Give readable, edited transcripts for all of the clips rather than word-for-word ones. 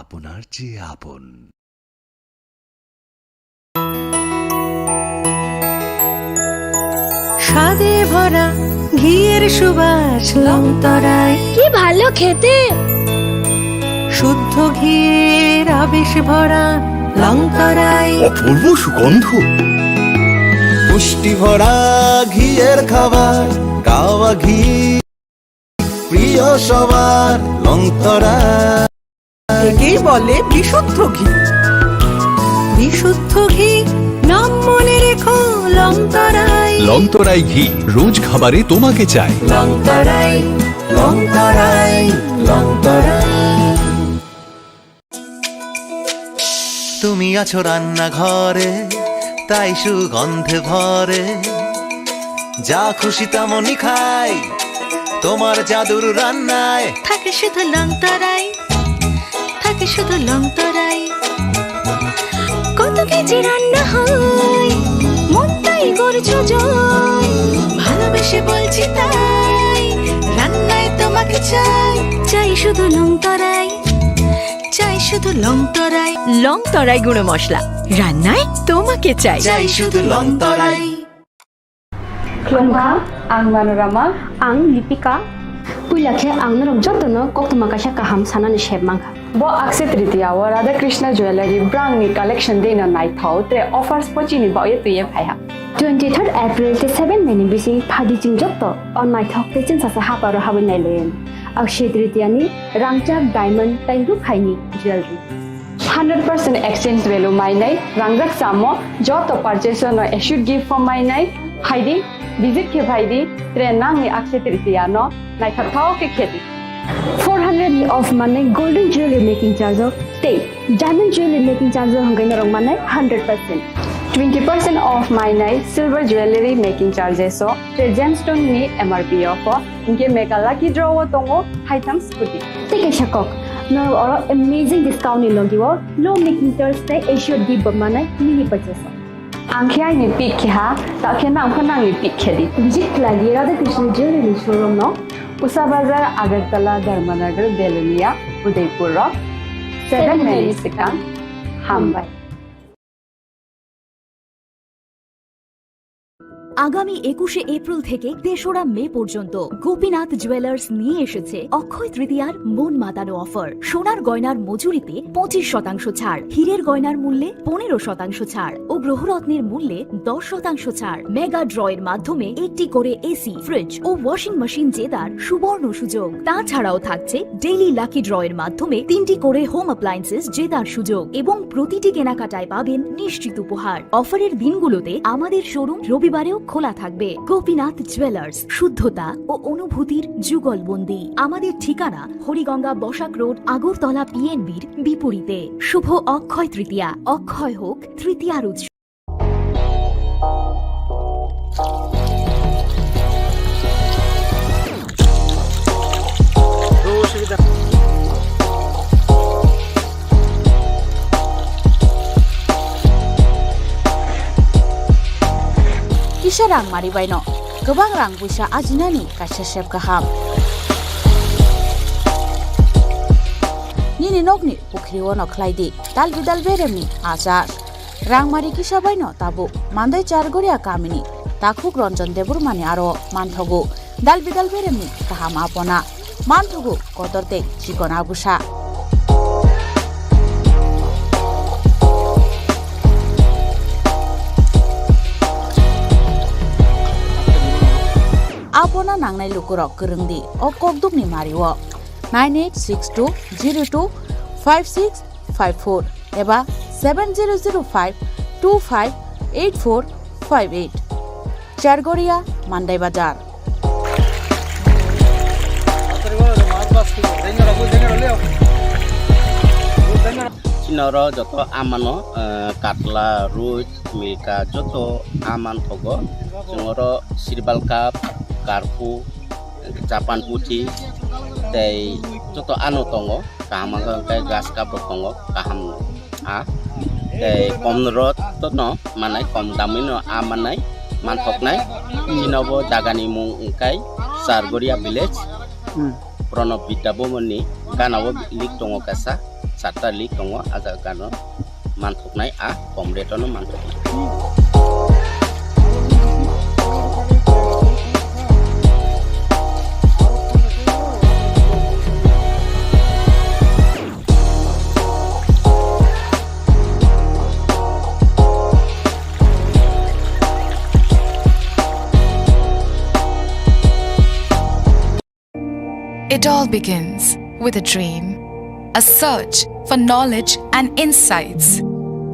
আপনার যে আপন। স্বাদে ভরা ঘিয়ের সুবাস লংতরায়, কি ভালো খেতে। শুদ্ধ ঘিয়ের আবেশ ভরা লংতরায়, অপূর্ব সুগন্ধ, পুষ্টি ভরা ঘিয়ের খাবার, গাওয়া ঘি প্রিয় সবার লংতরা। একেই বলে বিশুদ্ধ ঘি। বিশুদ্ধ ঘি নাম মনে রেখো লংতরায়। লংতরাই ঘি রোজ খাবারে তোমাকে চাই। লংতরায়, লংতরায়, লংতরায়। তুমি আছো রান্নাঘরে, তাই সুগন্ধে ভরে, যা খুশি তেমনই খাই তোমার জাদুর রান্নায়। থাকে শুধু লংতরায়, থাকে শুধু লংতরায়। কত কেজি রান্না হয়, মনটাই করছো জয়। ভালোবেসে বলছি তাই, রান্নায় তোমাকে চাই। চাই শুধু লংতরায়, চাই শুধু লংতরায়। লংতরায় গুঁড়ো মশলা, রান্নায় তোমাকে চাই। চাই শুধু Longtharai. Klongka, ang Manorama, ang Lipika. Puilakhe ang narok jotono koktuma kasha kaham sanani shebmangka. Bo Akshaya Tritiya wa Radha Krishna Jewelry brand ni collection dena nai thau tre offers pochini ba ye tuye phaiha. 23rd April te 7 May ni bisi phadi jing jotto on my thok te chin sa ha paro ha nai len. Akshaya Tritiya ni rangchak diamond tai ru phaini jewelry. 100% exchange value mai nai rangjak samo joto purchase no should give for mai nai haidi visit ke bhaidi tre nang ni Akshaya Tritiya no nai thau ke kheti. 400 of money golden jewelry making charge of stay. Diamond jewelry making charge of hangai narong manai 100%. 20% off my night silver jewelry making charges so tre gemstone ni MRP offer inke mega lucky draw tongo items puti. Take a shakok. No or amazing discount ni logiwo low making charge te assured di manai mini purchase. Angkhai ni pick kha ta khena angkhana ni pick khedi. Visit lagi Radha Krishna jewelry showroom no Usa Bazar, Agartala, Dharmanagar, Belunia, Udaipur Rock, 7 May Sikang, Hambai. আগামী 21শে April থেকে 3রা মে পর্যন্ত Gopinath jewellers নিয়ে এসেছে অক্ষয় তৃতীয়ার মন মাতানো offer. সোনার গয়নার মজুরিতে 25% ছাড়, হীরের গয়নার মূল্যে 15% ছাড় ও গ্রহরত্নের মূল্যে 10% ছাড়। মেগা ড্রয়ের মাধ্যমে একটি করে এসি, ফ্রিজ ও ওয়াশিং মেশিন জেতার সুবর্ণ সুযোগ। তাছাড়াও থাকছে ডেইলি লাকি ড্রয়ের মাধ্যমে 3টি করে হোম অ্যাপ্লায়েন্সেস জেতার সুযোগ এবং প্রতিটি কেনাকাটায় পাবেন নিশ্চিত উপহার। অফারের দিনগুলোতে আমাদের শোরুম রবিবারেও খোলা থাকবে। গোপীনাথ জুয়েলার্স, শুদ্ধতা ও অনুভূতির যুগলবন্দি। আমাদের ঠিকানা হরিগঙ্গা বসাক রোড, আগরতলা পিএনবির বিপরীতে। শুভ অক্ষয় তৃতীয়া, অক্ষয় হোক তৃতীয়ার উৎসব। Kisah rang mari baino, gobang rang busa ajinani kasih sep kaham. Nini nokni pukri wono klaidi, dal bidal beremni azar. Rang mari kisah baino tabu, mandai chargoria kamini, takuk ronjon debur mani aro manthogu, dal bidal beremni kaham apona, manthogu kotorte chikona busa. Apona nangnai lukurok kerengdi o kokdukni mariwo 9862025654 eba 7005258458 Chargoria Mandai Bazar. Chinoro joto amano katla ruj milka joto aman thogo jongoro sirbal cup karpu capan putih tei joto anu tongo kaham kai gas cup tongo kaham a tei komrot tono manai kom damino amanai manthoknai chinobo dagani mung kai Sargoria village Pranab Bidya Bomoni ganawo lik tongo kasa 7ta lik tongo aja gano manthoknai a comrade no manthoknai It all begins with a dream, a search for knowledge and insights.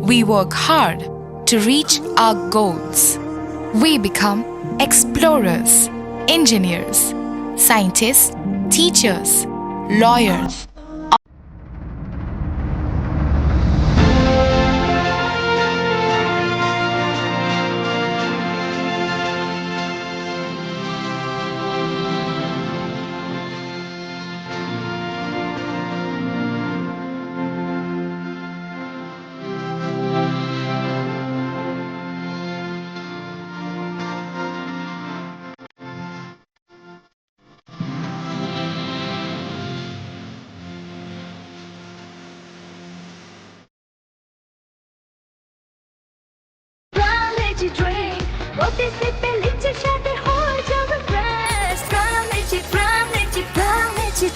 We work hard to reach our goals. We become explorers, engineers, scientists, teachers, lawyers.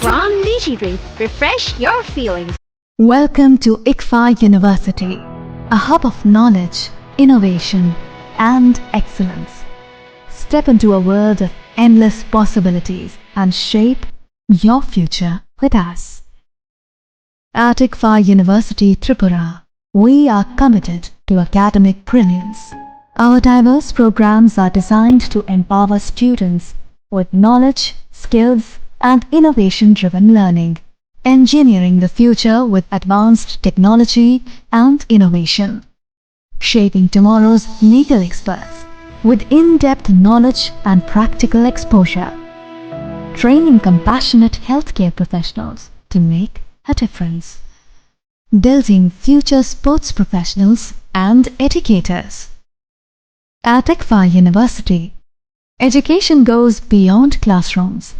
From Lychee Drink, refresh your feelings. Welcome to ICFA University, a hub of knowledge, innovation, and excellence. Step into a world of endless possibilities and shape your future with us. At ICFA University Tripura, we are committed to academic brilliance. Our diverse programs are designed to empower students with knowledge, skills, and innovation-driven learning, engineering the future with advanced technology and innovation, shaping tomorrow's legal experts with in-depth knowledge and practical exposure, training compassionate healthcare professionals to make a difference, building future sports professionals and educators. At ICFA University, education goes beyond classrooms.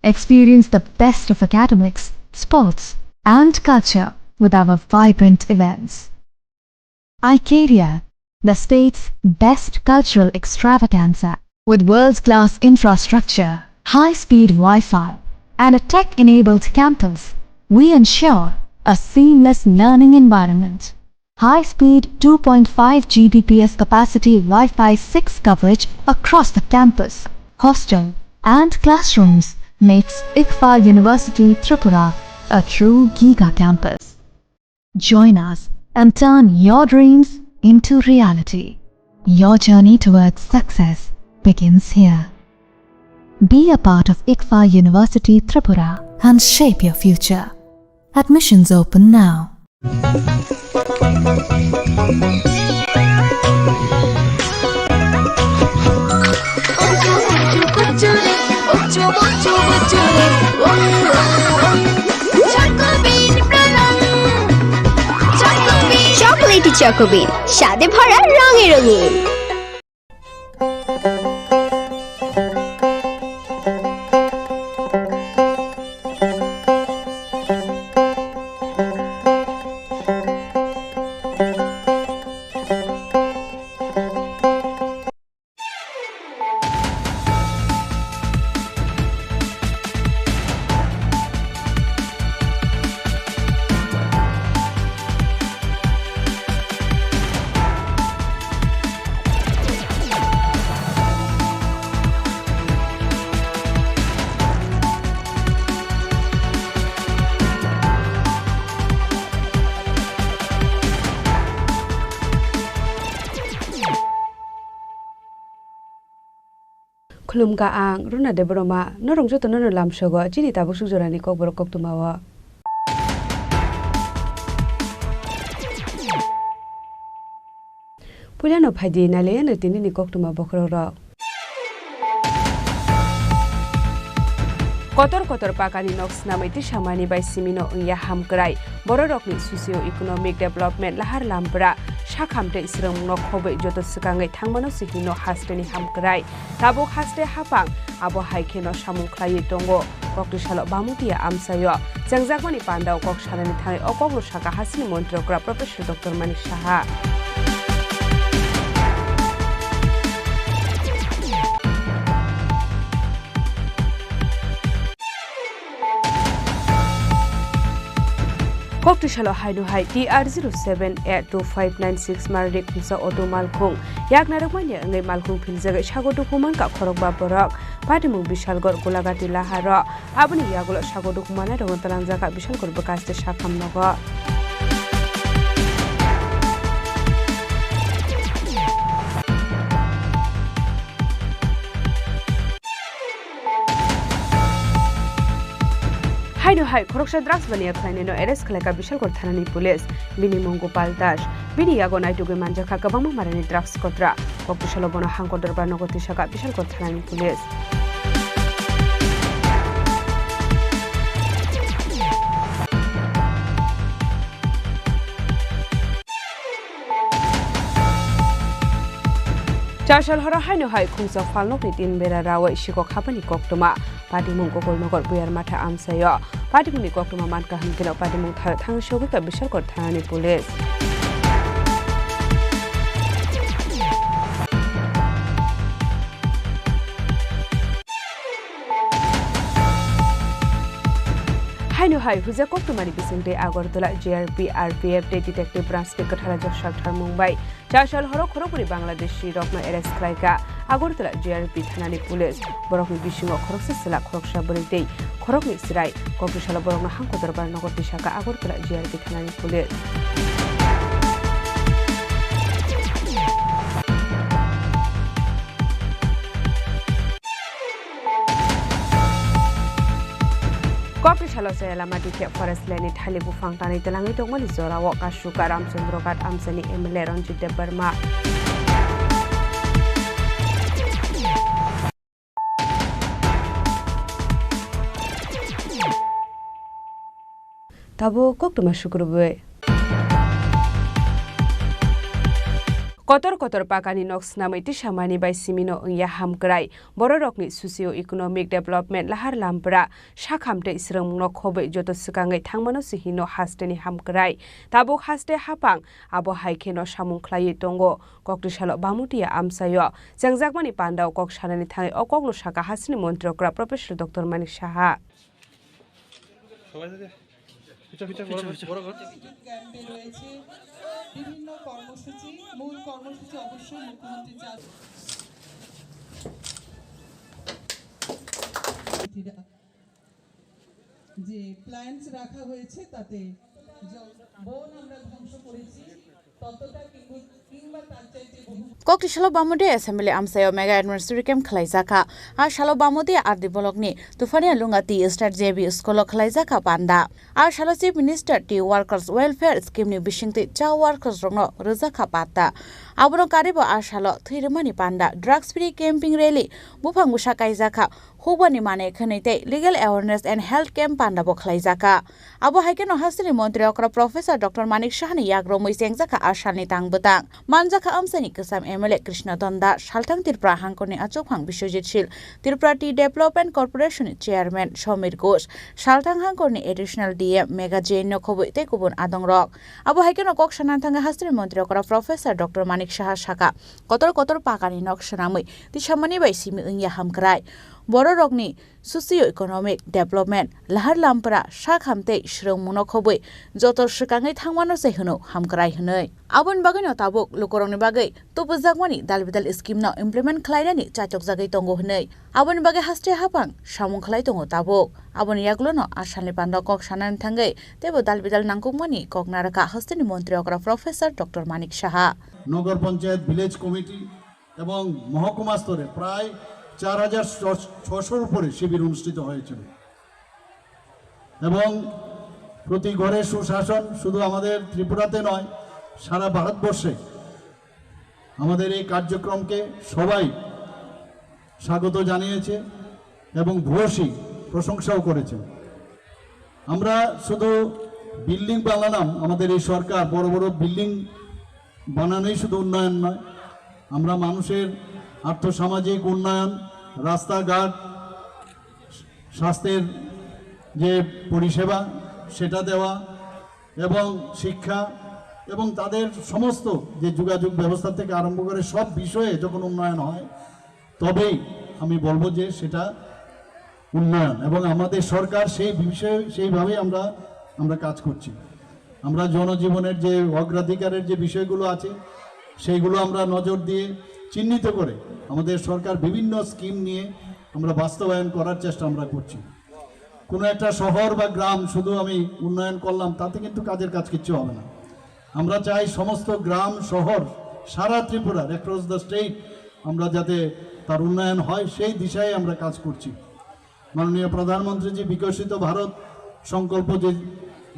Experience the best of academics, sports, and culture with our vibrant events. Icaria, the state's best cultural extravaganza, with world-class infrastructure, high-speed Wi-Fi, and a tech-enabled campus, we ensure a seamless learning environment. High-speed 2.5 Gbps capacity Wi-Fi 6 coverage across the campus, hostel, and classrooms makes ICFA University Tripura a true Giga campus. Join us and turn your dreams into reality. Your journey towards success begins here. Be a part of ICFA University Tripura and shape your future. Admissions open now. Chocolatey চকোবিন স্বাদে ভরা রঙে রঙিন। खुलुम का आं रुना देबरमा न रंजो त न लामसगो चिनि ताबु सुजरानि kokborok koktumawa पुजानो फाइदि नाले न तिनि कोक्तुमा बखरो Kotor kotor pakani nok snamai ti samani bai simino ya hamkrai bororokni socio economic development lahar lampra sakhamte isrong nok khobai joto sikangai thangmano sihino hasteni hamkrai tabuk haste hapang abo haikeno samung khlai tongo koktisalo bamutia amsayo jangjagmani pandao kok sarani thangai okoglo saka hasini montrokra professor dr manik saha Koktisalo hainu hai TR078259 mardik kumsa auto malkhung yak narakmanya ngai malkhung philjaga sagodu kuman ka khorokba borok patimung bishalgor golagati laharo abuni yagulo sagodu kumana rongon talangjaka bishalgor bakaste sakham nogo Hainu hai khoroksa drugs baniya khlaineno arrest khlaika bishalgor thanani police bini mongopal das bini yago naituge manjakha kabangma marani drugs kotra koktisalo bono hangkodor ba nogoti saka bishalgor thanani police Chashal hara hainu hai khungsa falnokni tin bera rawai shikok hapani koktoma patimung kokol nogor buyar matha amsayo patimungni koktoma manka hamkino patimung thang shogika bishalgor thanani police Hainu hai huja koktomani bisingte agortola JRP RPF detective branch ke kathara joshak thar mumbai chashal horo khorokuri bangladeshi rokno arrest khlaika agortola JRP thanani police borokni bisingo khoroksa sela khoroksa boritei khorokni sirai koktisala borokno hangkodor bar nogor tisaka agortola JRP thanani police Koktisalo sayalama dikhe forest lane thali bufang tani telangi tongmani zorawo kashuka ramchandra gat amsani MLA Ranjit Debarma Tabo koktoma shukrube Kotor pakani nok snamai ti samani bai simino ya hamkrai bororokni socio economic development lahar lampra sakhamte isrong nok khobai joto sikangai thangmano sihino hasteni hamkrai tabuk haste hapang abo haikeno samung khlai tongo koktisalo bamutia amsayo jangjagmani pandao kok sarani thangai okoglo saka hasini montrokra professor dr manik saha বিভিন্ন কর্মসূচি মূল কর্মসূচি অবশ্যই মুখ্যমন্ত্রী যে plans রাখা হয়েছে তাতে বন আমরা ধ্বংস করেছি ততটা কিংবা তার চাইতে বহু Koktisalo bamude assembly amsayo mega anniversary camp khlaijaka ar shalo bamude ardi bolokni tufania lungati start JB school khlaijaka panda ar shalo chief minister T workers welfare scheme ni bishingti cha workers rongno rojaka pata abono karibo ar shalo thirmani panda drugs free camping rally bufang busa kaijaka hubani mane khneite legal awareness and health camp panda bo khlaijaka abo haikeno hasini mantri okra professor dr manik shahni yagro muisengjaka ar shalni tangbutang manjaka amsani kasam MLA Krishna Donda Saltang Tripura Hangkoni Achokphang Biswajit Shil Tripura Tea Development Corporation Chairman Shomir Ghosh Saltang Hangkoni Additional DM Mega Jain Nokoboi te kubun adongrok abo haikeno kok sanantanga hastri mantri okra professor Dr Manik Saha Saka kotor pakani nok sanamui tisamani bai simi ingya hamkrai bororokni socio economic development lahar lampra sakhamte shrong munokoboi joto sikangai thangmano sehino hamkrai hnoi abon bagino tabuk lokorongni bagai topujagmani dalbidal scheme no implement khlainani chachok jagai tongo hnoi abon bagai haste hapang samung khlai tongo tabuk abon yaglono asalni panda kok sanan thangai tebo dalbidal nangkukmani kok naraka hasteni mantri okra professor Dr Manik Saha Nagar panchayat village committee এবং মহকুমা স্তরে প্রায় 4600 উপরে শিবির অনুষ্ঠিত হয়েছিল এবং প্রতি ঘরে সুশাসন শুধু আমাদের ত্রিপুরাতে নয় সারা ভারতবর্ষে আমাদের এই কার্যক্রমকে সবাই স্বাগত জানিয়েছে এবং ভূয়সী প্রশংসাও করেছেন। আমরা শুধু বিল্ডিং বানালাম, আমাদের এই সরকার বড় বড় বিল্ডিং বানানোই শুধু উন্নয়ন নয়, আমরা মানুষের আর্থসামাজিক উন্নয়ন, রাস্তাঘাট, স্বাস্থ্যের যে পরিষেবা সেটা দেওয়া এবং শিক্ষা এবং তাদের সমস্ত যে যোগাযোগ ব্যবস্থা থেকে আরম্ভ করে সব বিষয়ে যখন উন্নয়ন হয় তবেই আমি বলবো যে সেটা উন্নয়ন। এবং আমাদের সরকার সেই বিষয়ে সেইভাবেই আমরা কাজ করছি। আমরা জনজীবনের যে অগ্রাধিকারের যে বিষয়গুলো আছে সেইগুলো আমরা নজর দিয়ে চিহ্নিত করে আমাদের সরকার বিভিন্ন স্কিম নিয়ে আমরা বাস্তবায়ন করার চেষ্টা আমরা করছি। কোনো একটা শহর বা গ্রাম শুধু আমি উন্নয়ন করলাম তাতে কিন্তু কাজের কাজ কিচ্ছু হবে না। আমরা চাই সমস্ত গ্রাম শহর সারা ত্রিপুরার অ্যাক্রস দ্য স্টেট আমরা যাতে তার উন্নয়ন হয় সেই দিশায় আমরা কাজ করছি। মাননীয় প্রধানমন্ত্রী যে বিকশিত ভারত সংকল্প যে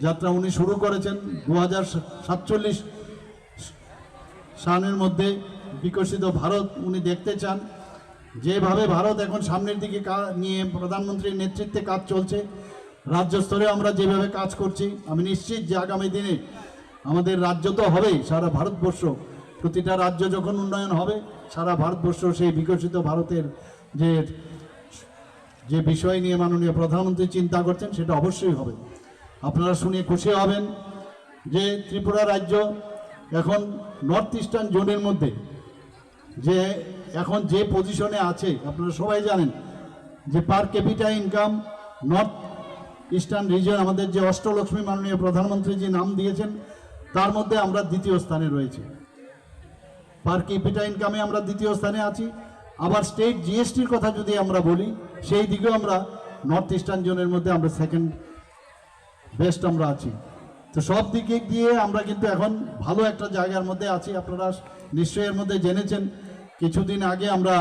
যাত্রা উনি শুরু করেছেন 2047 সালের মধ্যে বিকশিত ভারত উনি দেখতে চান। যেভাবে ভারত এখন সামনের দিকে নিয়ে প্রধানমন্ত্রীর নেতৃত্বে কাজ চলছে, রাজ্য স্তরে আমরা যেভাবে কাজ করছি, আমি নিশ্চিত যে আগামী দিনে আমাদের রাজ্য তো হবেই, সারা ভারতবর্ষ প্রতিটা রাজ্য যখন উন্নয়ন হবে সারা ভারতবর্ষ সেই বিকশিত ভারতের যে বিষয় নিয়ে মাননীয় প্রধানমন্ত্রী চিন্তা করছেন সেটা অবশ্যই হবে। আপনারা শুনে খুশি হবেন যে ত্রিপুরা রাজ্য এখন নর্থ ইস্টার্ন জোনের মধ্যে যে এখন যে পজিশনে আছে আপনারা সবাই জানেন যে পার capital income north eastern reason আমাদের যে অষ্টলক্ষ্মী মাননীয় প্রধানমন্ত্রী যে নাম দিয়েছেন তার মধ্যে আমরা দ্বিতীয় স্থানে রয়েছি। পার ক্যাপিটা ইনকামে আমরা দ্বিতীয় স্থানে আছি। আবার স্টেট জিএসটির কথা যদি আমরা বলি সেই দিকেও আমরা নর্থ ইস্টার্ন জোনের মধ্যে আমরা সেকেন্ড বেস্ট আমরা আছি। তো সব দিকে দিয়ে আমরা কিন্তু এখন ভালো একটা জায়গার মধ্যে আছি। আপনারা নিশ্চয়ই এর মধ্যে জেনেছেন কিছুদিন আগে আমরা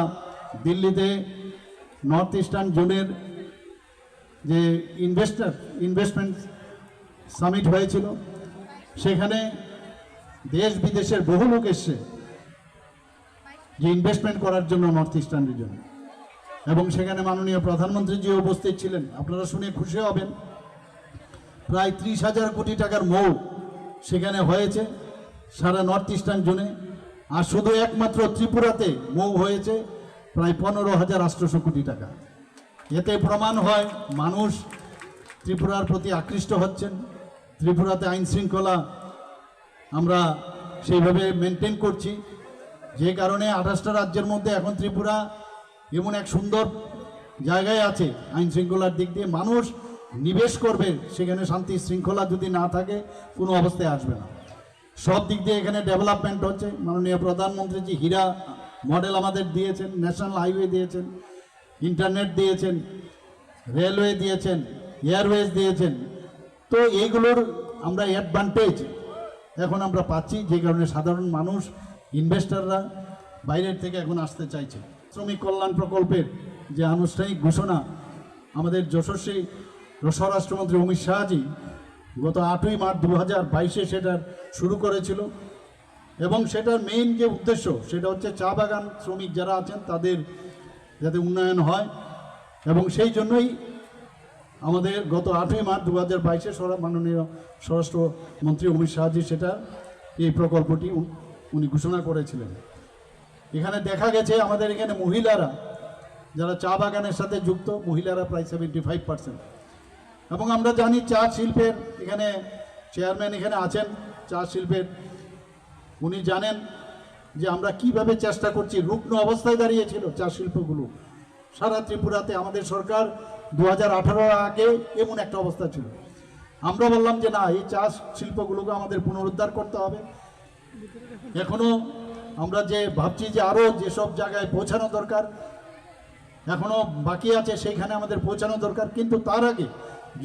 দিল্লিতে নর্থ ইস্টার্ন জোনের যে ইনভেস্টমেন্ট সামিট হয়েছিল, সেখানে দেশ বিদেশের বহু লোক এসছে যে ইনভেস্টমেন্ট করার জন্য নর্থ ইস্টার্ন রিজন, এবং সেখানে মাননীয় প্রধানমন্ত্রীজি উপস্থিত ছিলেন। আপনারা শুনে খুশি হবেন প্রায় 30,000 কোটি টাকার মৌ সেখানে হয়েছে সারা নর্থ ইস্টার্ন জোনে। আর শুধু একমাত্র ত্রিপুরাতে মৌ হয়েছে প্রায় 15,800 কোটি টাকা। এতে প্রমাণ হয় মানুষ ত্রিপুরার প্রতি আকৃষ্ট হচ্ছেন। ত্রিপুরাতে আইন শৃঙ্খলা আমরা সেইভাবে মেনটেন করছি, যে কারণে 28টা রাজ্যের মধ্যে এখন ত্রিপুরা এমন এক সুন্দর জায়গায় আছে আইন শৃঙ্খলার দিক দিয়ে। মানুষ নিবেশ করবে সেখানে, শান্তি শৃঙ্খলা যদি না থাকে কোনো অবস্থায় আসবে না। সব দিক দিয়ে এখানে ডেভেলপমেন্ট হচ্ছে। মাননীয় প্রধানমন্ত্রীজি হীরা মডেল আমাদের দিয়েছেন, ন্যাশনাল হাইওয়ে দিয়েছেন, ইন্টারনেট দিয়েছেন, রেলওয়ে দিয়েছেন, এয়ারওয়েজ দিয়েছেন। তো এইগুলোর আমরা অ্যাডভান্টেজ এখন আমরা পাচ্ছি, যে কারণে সাধারণ মানুষ ইনভেস্টররা বাইরের থেকে এখন আসতে চাইছে। শ্রমিক কল্যাণ প্রকল্পের যে আনুষ্ঠানিক ঘোষণা আমাদের যশস্বী স্বরাষ্ট্রমন্ত্রী অমিত শাহজি গত 8ই মার্চ 2022 সেটা শুরু করেছিল, এবং সেটার মেইন যে উদ্দেশ্য সেটা হচ্ছে চা বাগান শ্রমিক যারা আছেন তাদের যাতে উন্নয়ন হয়। এবং সেই জন্যই আমাদের গত 8ই মার্চ 2022 মাননীয় স্বরাষ্ট্রমন্ত্রী অমিত শাহজি সেটা এই প্রকল্পটি উনি ঘোষণা করেছিলেন। এখানে দেখা গেছে আমাদের এখানে মহিলারা যারা চা বাগানের সাথে যুক্ত, মহিলারা প্রায় 75%। এবং আমরা জানি চা শিল্পের এখানে চেয়ারম্যান এখানে আছেন চা শিল্পের, উনি জানেন যে আমরা কিভাবে চেষ্টা করছি। রুগ্ন অবস্থায় দাঁড়িয়েছিল চা শিল্পগুলো সারা ত্রিপুরাতে। আমাদের সরকার 2018 আগে এমন একটা অবস্থা ছিল। আমরা বললাম যে না, এই চা শিল্পগুলোকে আমাদের পুনরুদ্ধার করতে হবে। এখনও আমরা যে ভাবছি যে আরও যেসব জায়গায় পৌঁছানো দরকার এখনও বাকি আছে সেইখানে আমাদের পৌঁছানো দরকার। কিন্তু তার আগে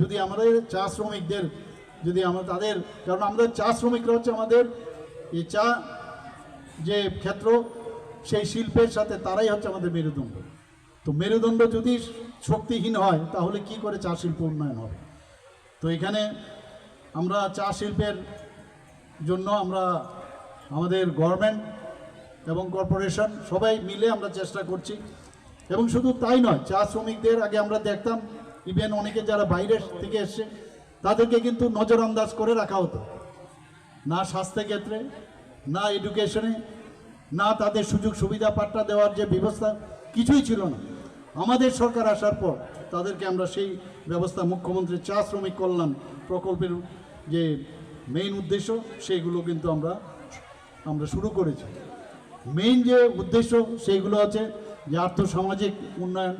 যদি আমাদের চা শ্রমিকদের যদি আমরা তাদের, কারণ আমাদের চা শ্রমিকরা হচ্ছে আমাদের এই চা যে ক্ষেত্র সেই শিল্পের সাথে তারাই হচ্ছে আমাদের মেরুদণ্ড। তো মেরুদণ্ড যদি শক্তিহীন হয় তাহলে কি করে চা শিল্প উন্নয়ন হবে? তো এখানে আমরা চা শিল্পের জন্য আমরা আমাদের গভর্নমেন্ট এবং কর্পোরেশন সবাই মিলে আমরা চেষ্টা করছি। এবং শুধু তাই নয়, চা শ্রমিকদের আগে আমরা দেখতাম ইভেন অনেকে যারা বাইরে থেকে এসছে তাদেরকে কিন্তু নজরআন্দাজ করে রাখা হতো, না স্বাস্থ্যক্ষেত্রে, না এডুকেশনে, না তাদের সুযোগ সুবিধা পাট্টা দেওয়ার যে ব্যবস্থা কিছুই ছিল না। আমাদের সরকার আসার পর তাদেরকে আমরা সেই ব্যবস্থা, মুখ্যমন্ত্রীর চা শ্রমিক কল্যাণ প্রকল্পের যে মেইন উদ্দেশ্য সেইগুলো কিন্তু আমরা শুরু করেছি। মেইন যে উদ্দেশ্য সেইগুলো আছে যে আর্থসামাজিক উন্নয়ন,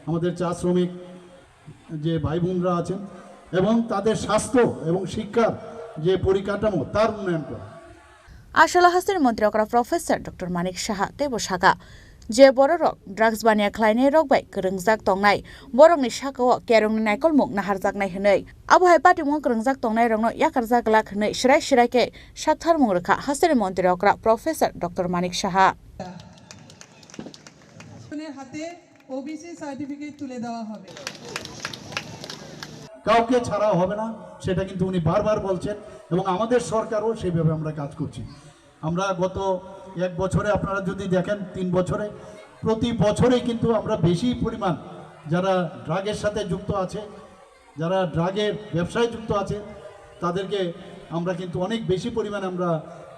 আমাদের চা শ্রমিক যে ভাই বোনরা আছেন এবং তাদের স্বাস্থ্য এবং শিক্ষার যে পরিকাঠামো তার উন্নয়ন করা। আসলে হাস্তের মন্ত্রী প্রফেসর ডক্টর মানিক সাহা তেবো সাকা যে বড়রক ড্রাগস বানিয়া খ্লাইनाय रगबाय गोरोंजाक तंनाय बरंनि साकाव केरंनि नायकलमुक नाहारजाकनाय हनै आबहाय पार्टीमुक गोरोंजाक तंनाय रंनो याकारजागलाक हनै शिराय-शिरायके साथार मुंरखा हास्तेर मन्त्री प्रफेसर डक्टर मानिक साहा হাতে ওবিসি সার্টিফিকেট তুলে দেওয়া হবে, কাউকে ছাড়া হবে না, সেটা কিন্তু উনি বারবার বলছেন এবং আমাদের সরকারও সেইভাবে আমরা কাজ করছি। আমরা গত 1 বছরে আপনারা যদি দেখেন 3 বছরে প্রতি বছরে কিন্তু আমরা বেশি পরিমাণ যারা ড্রাগের সাথে যুক্ত আছে, যারা ড্রাগের ব্যবসায় যুক্ত আছে তাদেরকে আমরা কিন্তু অনেক বেশি পরিমাণে আমরা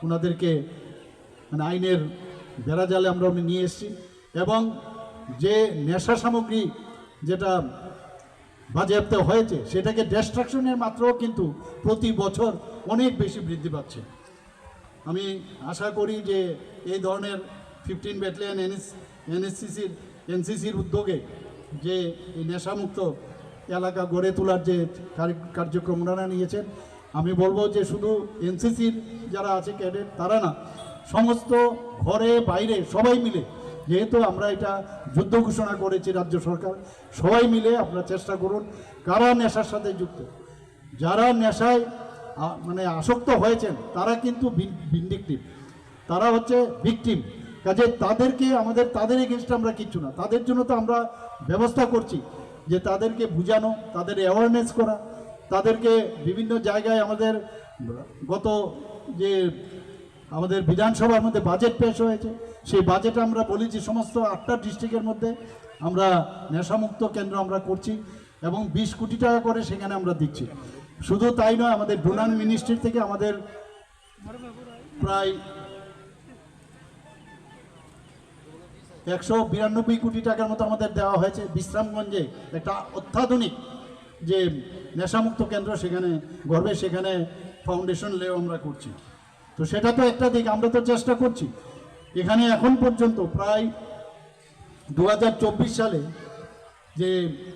ওনাদেরকে মানে আইনের বেড়াজালে আমরা নিয়ে এসেছি এবং যে নেশা সামগ্রী যেটা বাজেয়াপ্ত হয়েছে সেটাকে ডিস্ট্রাকশনের মাত্রাও কিন্তু প্রতি বছর অনেক বেশি বৃদ্ধি পাচ্ছে। আমি আশা করি যে এই ধরনের 15 ব্যাটালিয়ন এনসিসির উদ্যোগে যে এই নেশামুক্ত এলাকা গড়ে তোলার যে কার্যক্রম ওনারা নিয়েছেন, আমি বলবো যে শুধু এনসিসির যারা আছে ক্যাডেট তারা না, সমস্ত ঘরে বাইরে সবাই মিলে, যেহেতু আমরা এটা যুদ্ধ ঘোষণা করেছি রাজ্য সরকার, সবাই মিলে আপনারা চেষ্টা করুন কারা নেশার সাথে যুক্ত, যারা নেশায় মানে আসক্ত হয়েছেন তারা কিন্তু ভিন্ডিকটিভ, তারা হচ্ছে ভিকটিম। কাজে তাদেরকে তাদের এগেনস্টে আমরা কিচ্ছু না, তাদের জন্য তো আমরা ব্যবস্থা করছি যে তাদেরকে বুঝানো, তাদের অ্যাওয়ারনেস করা, তাদেরকে বিভিন্ন জায়গায় আমাদের আমাদের বিধানসভার মধ্যে বাজেট পেশ হয়েছে, সেই বাজেটে আমরা বলেছি সমস্ত 8টা ডিস্ট্রিক্টের মধ্যে আমরা নেশামুক্ত কেন্দ্র আমরা করছি এবং 20 কোটি টাকা করে সেখানে আমরা দিচ্ছি। শুধু তাই নয়, আমাদের ডোনার মিনিস্ট্রি থেকে আমাদের প্রায় 192 কোটি টাকার মতো আমাদের দেওয়া হয়েছে বিশ্রামগঞ্জে একটা অত্যাধুনিক যে নেশামুক্ত কেন্দ্র সেখানে গর্বে, সেখানে ফাউন্ডেশন লেও আমরা করছি। তো সেটা তো একটা দিক, আমরা তো চেষ্টা করছি। এখানে এখন পর্যন্ত প্রায় 2024 সালে যে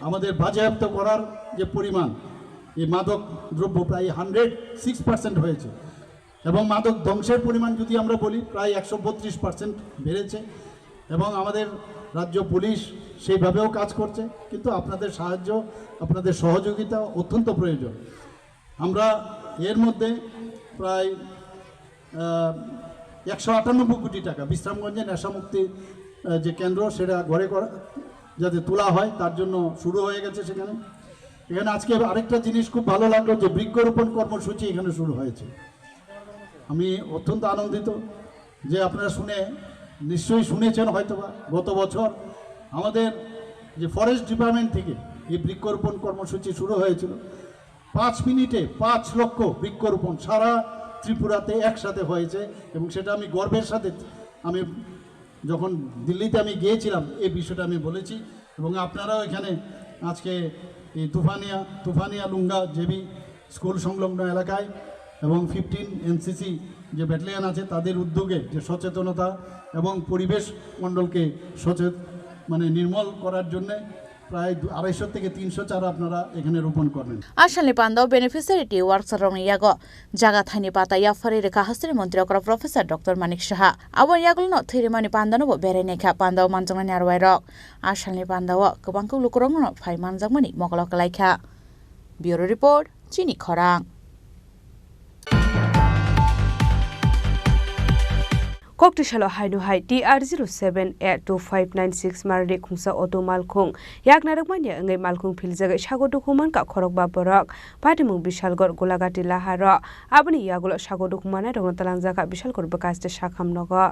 আমাদের বাজেয়াপ্ত করার যে পরিমাণ, এই মাদক দ্রব্য প্রায় 106% হয়েছে এবং মাদক ধ্বংসের পরিমাণ যদি আমরা বলি প্রায় 132% বেড়েছে এবং আমাদের রাজ্য পুলিশ সেইভাবেও কাজ করছে, কিন্তু আপনাদের সাহায্য, আপনাদের সহযোগিতা অত্যন্ত প্রয়োজন। আমরা এর মধ্যে প্রায় 198 কোটি টাকা বিশ্রামগঞ্জে নেশামুক্তি যে কেন্দ্র সেটা ঘরে যাতে তোলা হয় তার জন্য শুরু হয়ে গেছে। এখানে আজকে আরেকটা জিনিস খুব ভালো লাগলো যে বৃক্ষরোপণ কর্মসূচি এখানে শুরু হয়েছে। আমি অত্যন্ত আনন্দিত যে আপনারা নিশ্চয়ই শুনেছেন হয়তোবা গত বছর আমাদের যে ফরেস্ট ডিপার্টমেন্ট থেকে এই বৃক্ষরোপণ কর্মসূচি শুরু হয়েছিল। 5 মিনিটে 5 লক্ষ বৃক্ষরোপণ সারা ত্রিপুরাতে একসাথে হয়েছে এবং সেটা আমি গর্বের সাথে, আমি যখন দিল্লিতে আমি গিয়েছিলাম এই বিষয়টা আমি বলেছি এবং আপনারাও এখানে আজকে এই তুফানিয়া লুঙ্গা জেবি স্কুল সংলগ্ন এলাকায় এবং 15 এনসিসি যে ব্যাটালিয়ন আছে তাদের উদ্যোগে যে সচেতনতা এবং পরিবেশ মণ্ডলকে নির্মল করার জন্যে প্রায় 250 থেকে 300 চারা আপনারা এখানে রোপণ করবেন। আসামনি পান্দাও বেনিফিসিয়ারিটি ওয়ার্কশপ ইয়াগো জায়গা থাইনি পাতা ইয়াফারি রেখা হাস্তের মন্ত্রী প্রফেসর ডক্টর মানিক সাহা আবন ইয়াগুলনো থৈরিমানি পান্দানো বেরাयनायखा पान्दाव मानजांनायनि आरवायरक आसामनि पान्दाव गोबांखौ लुकुरंनो फाइ मानजांमानि मगलकलायखा। ब्यूरो रिपोर्ट चिनी खरां। Koktisalo Hainuhai TR078259 Mardi Kungsa Auto Malkung Yaknarakmanya Ngai Malkung Pilzaga Shagodukuman Ka Khorokba Borok Patimung Bishalgor Golagati Laharo Abani Yagulo Shagodukmana Rontalanzaka Bishalgor Bakaste Shakam Nogo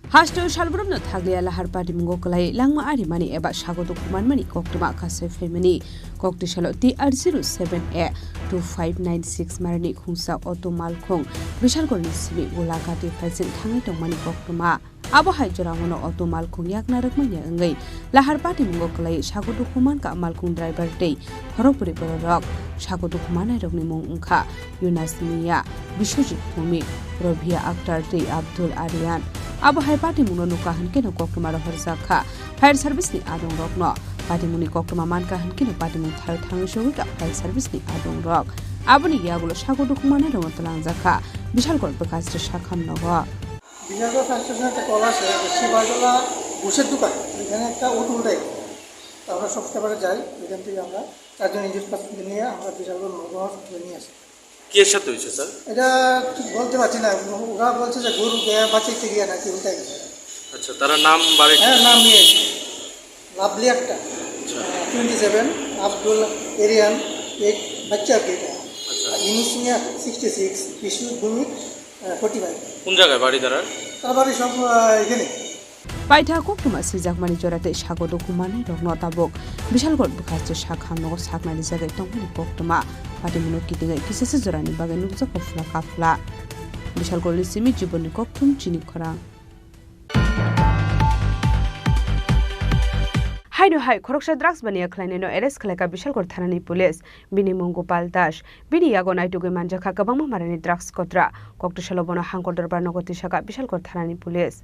Hasto Shalbrum Taglia Lahar Party Mungokalai, Langma Arimani Eba Shagoto Kumanmani, Koktuma Kase Femini, Koktishaloti R07A 2596 Marani Kunsa Otto Malkong, Vishal Gornisimi, Ulakati President Tangato Mani Koktuma. Abo hai jorangono Otto Malkong yakna rakmanya ngai Lahar Party Mungokalai, Shagoto Kuman ka Malkong driver day, Horopuri Borok, Shagoto Kumana Rogni Mungka, Yunas Mia, Bishojit Pumi, Robia Akhtar Day Abdul Aryan. Abo hai party muno nukahan keno koktuma rohar zakha fire service ni adong rok no party muni koktuma man kahan keno party mun thar thang shogi ka fire service ni adong rok aboni yagulo shagodu kumana rong talang zakha bishal kor bekas shakham no wa Bishalgarh fire স্টেশনে একটা call আসে শিবাজলা ঘুষের দোকান এখানে একটা auto উল্টাই আমরা সবসময় যাই এখান থেকে আমরা 4 জন ইঞ্জিন পার্সনকে নিয়ে আমরা বিশালগড় নগর হসপিটালে নিয়ে আসি কি এর সাথে হয়েছে স্যার এটা ঠিক বলতে পারছি না ওরা বলছে যে গরু গায়ে বাঁচাইতে গিয়ে নাকি উল্টাই গেছে আচ্ছা তারা নাম বাড়ি হ্যাঁ নাম নিয়েছে লাভলি একটা 27 আব্দুল এরিয়ান এক বাচ্চা বেটা আচ্ছা ইনিশিয়া 66 বিশু ভূমি 45 কোন জায়গায় বাড়ি তারা তার বাড়ি সব এখানে Paitha koktuma sijak mani jorate shagodo kumane rogno tabok Bishalgor bekas shakham no sakna ni jagai tongmani koktuma pati muno kitinga kisese jorani bagai nukja kofla kafla Bishalgor lisimi jiboni koktum Chini Khorang Haino hai khoroksha drugs bania khlaineno arrest khlaka Bishalgor thanani police bini Gopal Das bini yago naituge manjakha kabangma marani drugs kotra kokto shalobona hangkor darbar nogoti shaka Bishalgor thanani police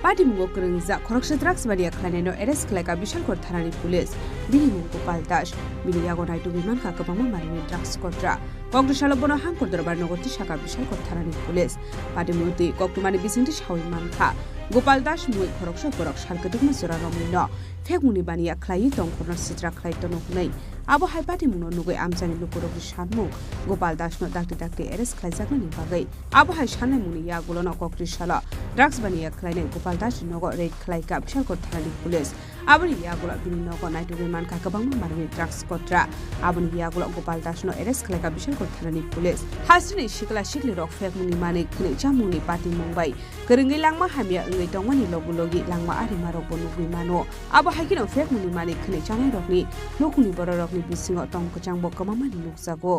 Party Mungokrung za khoroksha drugs bania khlaineno arrest khlaka Bishalgor thanani police bini Gopal Das bini yago naituge manka kabangma marani drugs kotra Kokto shalobona hangkor darbar nogoti shaka Bishalgor thanani police party muti koktumani bisingti shawi manka Gopal Das mui khoroksha borok shalkedukma sura romino fekmuni bania khlai tongkorna sitra khlai tono nei abo hai party muno nugoi amjani lukorok shanmu Gopal Das no dakti arrest khlai jakmani bagai abo hai shanai muni yagulo no kokri shala drugs bania khlai nei Gopal Das nogo raid khlai ka Bishalgor thanani police aboni yagulo bini nogo naituge manka kabangma marani drugs kotra aboni yagulo Gopal Das no arrest khlai ka Bishalgor thanani police hasini shikla shikli rok fekmuni mane khne jamuni party mumbai keringi langma hamia ngai tongmani lobulogi langma ari marok bonugui mano abo haikino fekmuni mane khne chanai rokni lokuni boro rokni bisingo tongko changbo kamamani nukjago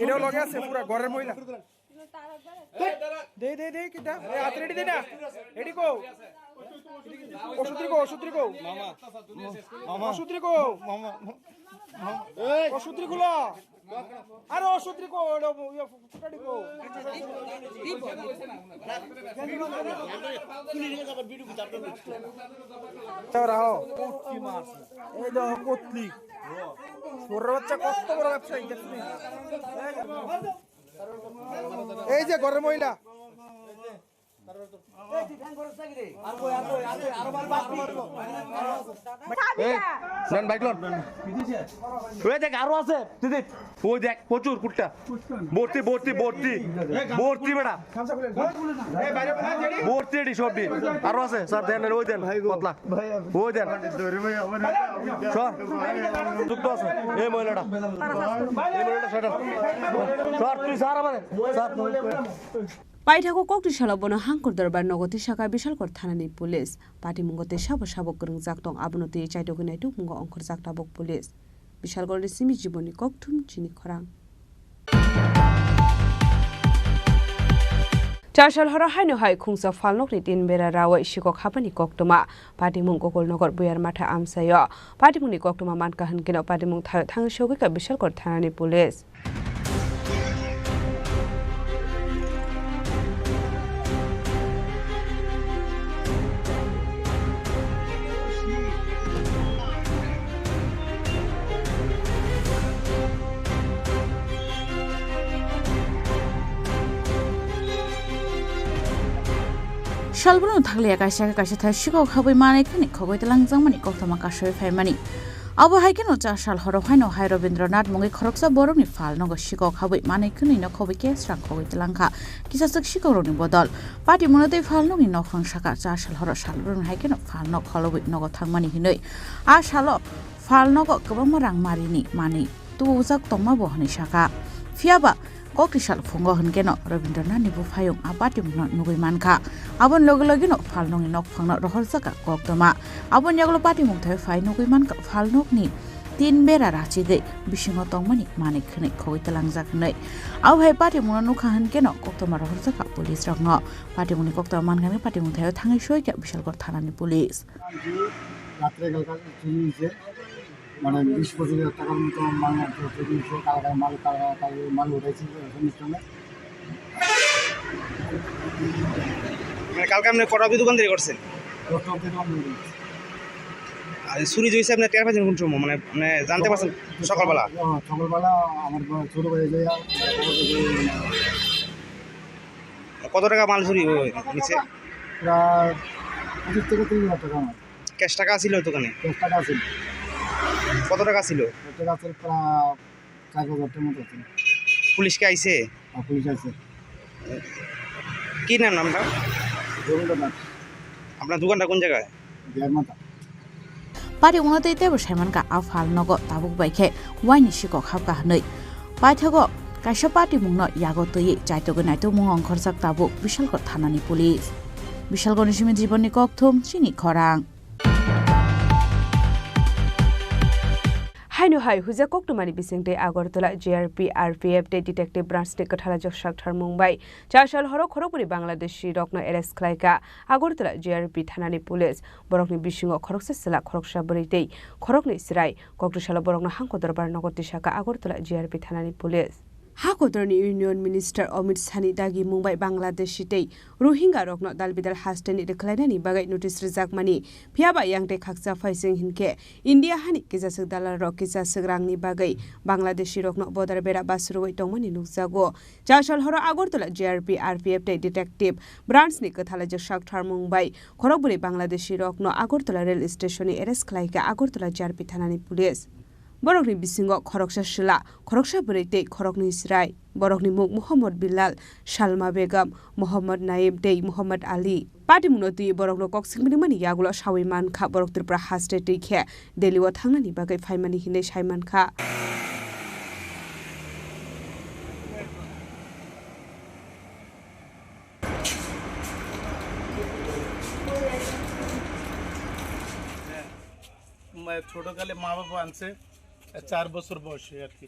এটা লগে আছে পুরো ঘরের মহিলা দে দে দে কিটা এ হাত ready দে না ready কো ওষুধরি কো মামা ওষুধরি কো মামা এই ওষুধরি গুলো আরে ওষুধরি কো ওটা ফুটাডি কো রাও কি মাছ এই দেখো কতলি ছোট বাচ্চা কত বড় ব্যবসায়ী দেখছিস এই যে ঘরের মহিলা আরো আছে ওই দেখ প্রচুর কুট্টা ভর্তি ভর্তি ভর্তি ভর্তি বেড়া ভর্তি এটি সবজি আরো আছে স্যার দেন ওই দেন পতলা ওই দেন যুক্ত আছে এই মহিলাটা স্যার তুই স্যার আমার sir Paitha ko kokti shalobona hangkor darbar nogoti shaka Bishalgor thanani police party mungote shabo krung jaktong abunoti chaitogin naitu mungo ongkhor jaktabok police Bishalgor simi jiboni koktum Chini Khorang Chashal hora haino hai khungsa falnok ni tin bera rawa ishikok hapani koktuma party mung kokol nogor buyar matha amsayo party muni koktuma man kahan kino party mung thang shogi ka Bishalgor thanani police Shalbono thakle akaisha kaisha tha shikok habai mane khani khogoi talangjang mani koktama kasoi phaimani abo haikeno cha shal horo haino hai Rabindranath mongi khoroksa borokni phal nogo shikok habai mane khani no khoboi ke srang khogoi talangkha kisasak shikoroni bodol party monote phal nogi nokhong saka cha shal horo shalbono haikeno phal no kholoboi nogo thangmani hinoi a shalo falnogo kabang rang marini mani tu uzak tongma bo hani saka fiaba kokrisal fungo hengkeno Rabindranath ni bu phayung apati mno nugui manka abon logi no falnong nok phangna rohor saka koktoma abon yaglo pati mung thai phai nugui manka falnok ni tin bera rachi de bisingo tongmani manik khne khoi talangjak nei au hai pati mung nukha hengkeno koktoma rohor saka police rangno pati mung koktoma mangani pati mung thai thangai soi ka bishalgor thanani police রাত্রে কালকা চুরি হয়েছে মানে 20-25 টাকার মতো মাল চুরি হয়েছে কালকা মাল উঠাইছি অনুষ্ঠানে মানে কালকে আপনি কটা অবধি দোকানদারি করছেন? আর চুরি হয়েছে আপনি টের পাচ্ছেন কোন সময় মানে মানে জানতে পারছেন সকালবেলা? সকালবেলা আমার ছোট ভাই যাইয়া কত টাকা মাল চুরি হয়েছে? প্রায় 25 থেকে 30 টাকা আমার ক্যাশ টাকা ছিল দোকানে? ক্যাশ টাকা ছিল। কত টাকা ছিল? টাকা ছিল প্রায় 4000 টাকার মতো ছিল। পুলিশ কে আইছে? পুলিশ আইছে। কি নাম নামটা? রবীন্দ্রনাথ। আপনার দোকানটা কোন জায়গায়? বিয়ারমাতা। pari unate te bo saiman ka afal nogo tabuk baikhe waini siko khapka hnei paithago kaisa pati mungno yago toyi chaito gonai to mung ongkhorjak tabuk bishalgor thanani police bishalgor nisimi jibonni kokthum Chini Khorang Hainu hai huja koktumani bisingte Agartala JRP RPF te detective branch te kathala joksak thar Mumbai chashal horo khorokpuri Bangladeshi rokno arrest khlaika Agartala JRP thanani police borokni bisingo khoroksa sela khoroksa britei khorokni sirai kokrishala borokno hangkodorbar nogoti shaka Agartala JRP thanani police Hakodorni Union Minister Omid Sani dagi Mumbai Bangladeshi tei Rohingya rokno dalbidal hasteni declainani bagai notice rejakmani phiaba yangte khaksa faising hinke India hani kijasuk dalar rok kijasuk rangni bagai Bangladeshi rokno border bera basroi tongmani nukjago chashal horo Agartala JRP RPF tei detective branch ni kathala joksak thar Mumbai khorokburi Bangladeshi rokno Agartala rail station ni arrest khlaika Agartala JRP thanani police Borokni bisingo khoroksa shila khoroksa breite khorokni sirai borokni muk Muhammad Bilal Salma Begum Muhammad Naib tei Muhammad Ali pati munoti borokno koksingmini mani yagulo sawi man kha borok Tripura haste tei khe Delhiwa thangnani bagai faimani hine saiman kha ছোটকালে মা বাবা আনছে 4 বছর বয়সে আর কি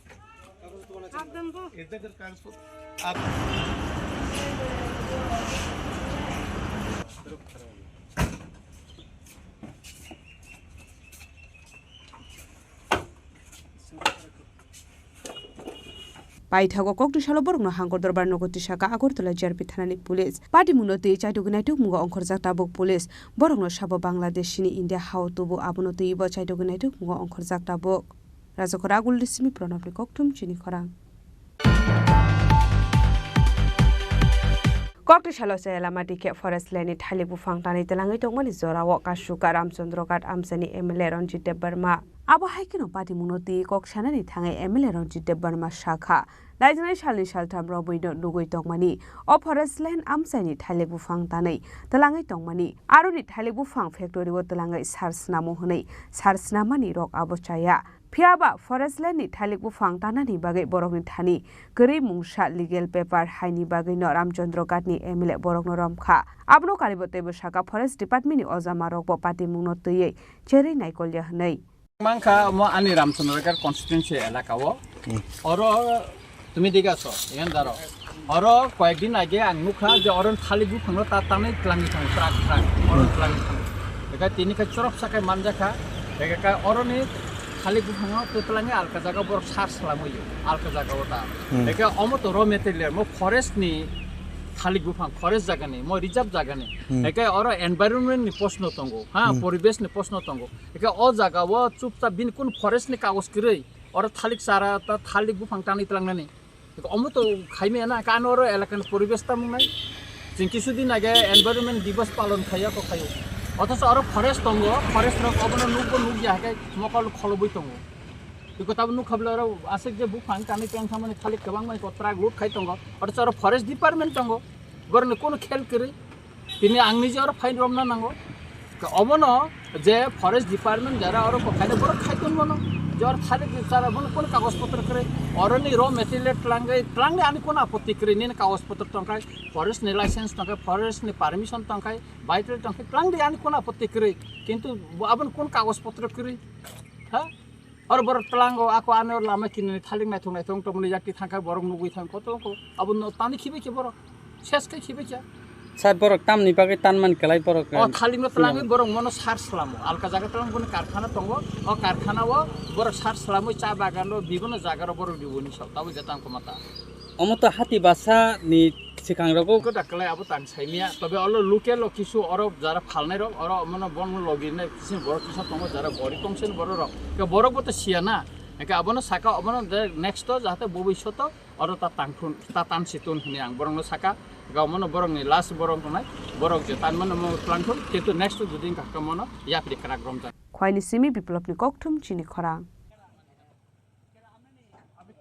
Paithago koktisalo borokno hangkodorbar nogoti shaka Agartala JRP thanani police pati munoti chaitogunaituk mugo ongkhorjak tabuk police borokno sabo Bangladeshini India hautubu abunoti ibo chaitogunaituk mugo ongkhorjak tabuk Rajakora Gulisimi Pranabni Koktum Chini Khorang Koktisalo Sayalamati ke forest lane thalibu fangtani telangai tongmani zorawo kasuka Ramchandrokat amsani MLA Ranjit Barma Abo haikino pati munoti koksanani thangai MLA Ranjit Barma shakha Daijnai salni saltam roboino nugui tongmani o forest land amsani thalibu fangtanai telangai tongmani aroni thalibu fang factory wo telangai sarsnamo hunai sarsnamani rok abo chaya Phiaba forest land ni thalibu fangtanani bagai borokni thani gori mungsa legal paper haini bagai no Ramchandrokat ni MLA borokno romkha abno kalibote bosaka forest department ni ojama rokbo pati mungno teye cheri naikolya hnai Manka mo ani Ramchandrokat constituency elakao oro তুমি দিকে আছো এখান দাঁড়ো আরো কয়েকদিন আগে আংমুখা যে অরণ থালিবু খানো তার টানে ক্লাঙ্গি থাকো ট্রাক অরণ ক্লাঙ্গি থাকো এটা তিনি চরপ সাকায় মানজাখা এটা অরণে থালিবু খানো তো ক্লাঙ্গি আলকা জায়গা বড় সার সালামইयो আলকা জায়গা ওটা এটা অমত র মেটেরিয়াল মো ফরেস্ট নি থালিবু ফাং ফরেস্ট জায়গা নেই মো রিজার্ভ জায়গা নেই এটা অর এনভায়রনমেন্ট নি প্রশ্ন তঙ্গো হ্যাঁ পরিবেশ নি প্রশ্ন তঙ্গো এটা অ জায়গা ও চুপচাপ বিন কোন ফরেস্ট নি কাগজ কিরই অর থালিক সারা তা থালিবু ফাং টানি তলাংনানি অমতো খাইমে না কান ওর এলাকার পরিবেশটা মুনাই जों কিছুদিন আগে এনভায়রনমেন্ট দিবস পালন খাইয়া তো খাইও অথচ আরো ফরেস্ট দङ ফরেস্ট রক অবন নুকবো নুক যাহাকে মকাল খলবই দङ बेखौ ताबो नुखाब्ला आरो आसे जे बुफां कानि पें खामानि खालि गोबां माइ कत्रा ग्रुप खाइ दङ अथच आरो फरेस्ट डिपार्टमेन्ट दङ गरने कोनो खेल करै दिनै आंनि जे आरो फाइन रमना नांगौ অবনো যে ফরেস্ট ডিপার্টমেন্ট যারা আর খাইলে বড় খাইতন বনো জ্বর খালি যারা বনো কোন কাগজপত্র করে অরনি র মেটেরিয়াল ট্লাঙ্গে আমি কোন আপত্তি করে নিন কাগজপত্র টঙ্কায় ফরেস্ট নি লাইসেন্স টঙ্কায় ফরেস্ট নি পারমিশন টঙ্কায় বাইটেল টঙ্কায় ট্লাঙ্গে আমি কোন আপত্তি করে কিন্তু আবন কোন কাগজপত্র করে হ্যাঁ আর বড় টলাঙ্গো আকো আনে লামা কিনে থালিং নাইথং টমনি জাতি থাকা বড় নুগুই থাং কত আবন তানি খিবে কি বড় শেষ কে খিবে কি সার বড় তাম নি পাকে তানমান কেলাই বড় থালিং টলাঙ্গে বড় মনো সার সালামো আলকা জায়গা টলাং কোন কারখানা দङ ও কারখানাও বড় সার সালামো চা বাগানো বিভিন্ন জায়গার বড় দিবনি সব তাও যেতাম কমাতা অমত হাতি বাসা নি সিখাংরগো ko daklai abo tang saimia tobe olo local kisu oro jara phalnai rok oro mono bon login kisu boro kisu tongo jara bori tongsen boro rok ke borok boto siana eke abono saka abono next to jahate bobishyoto oro ta tangthun ta tan situn hini ang borong saka gamono borong ni last borong tonai borok je tan mono mo plangthun kintu next to judin ka mono ya pri krak rom ja খয়নি Simi বিপ্লবনি kokthum chini khorang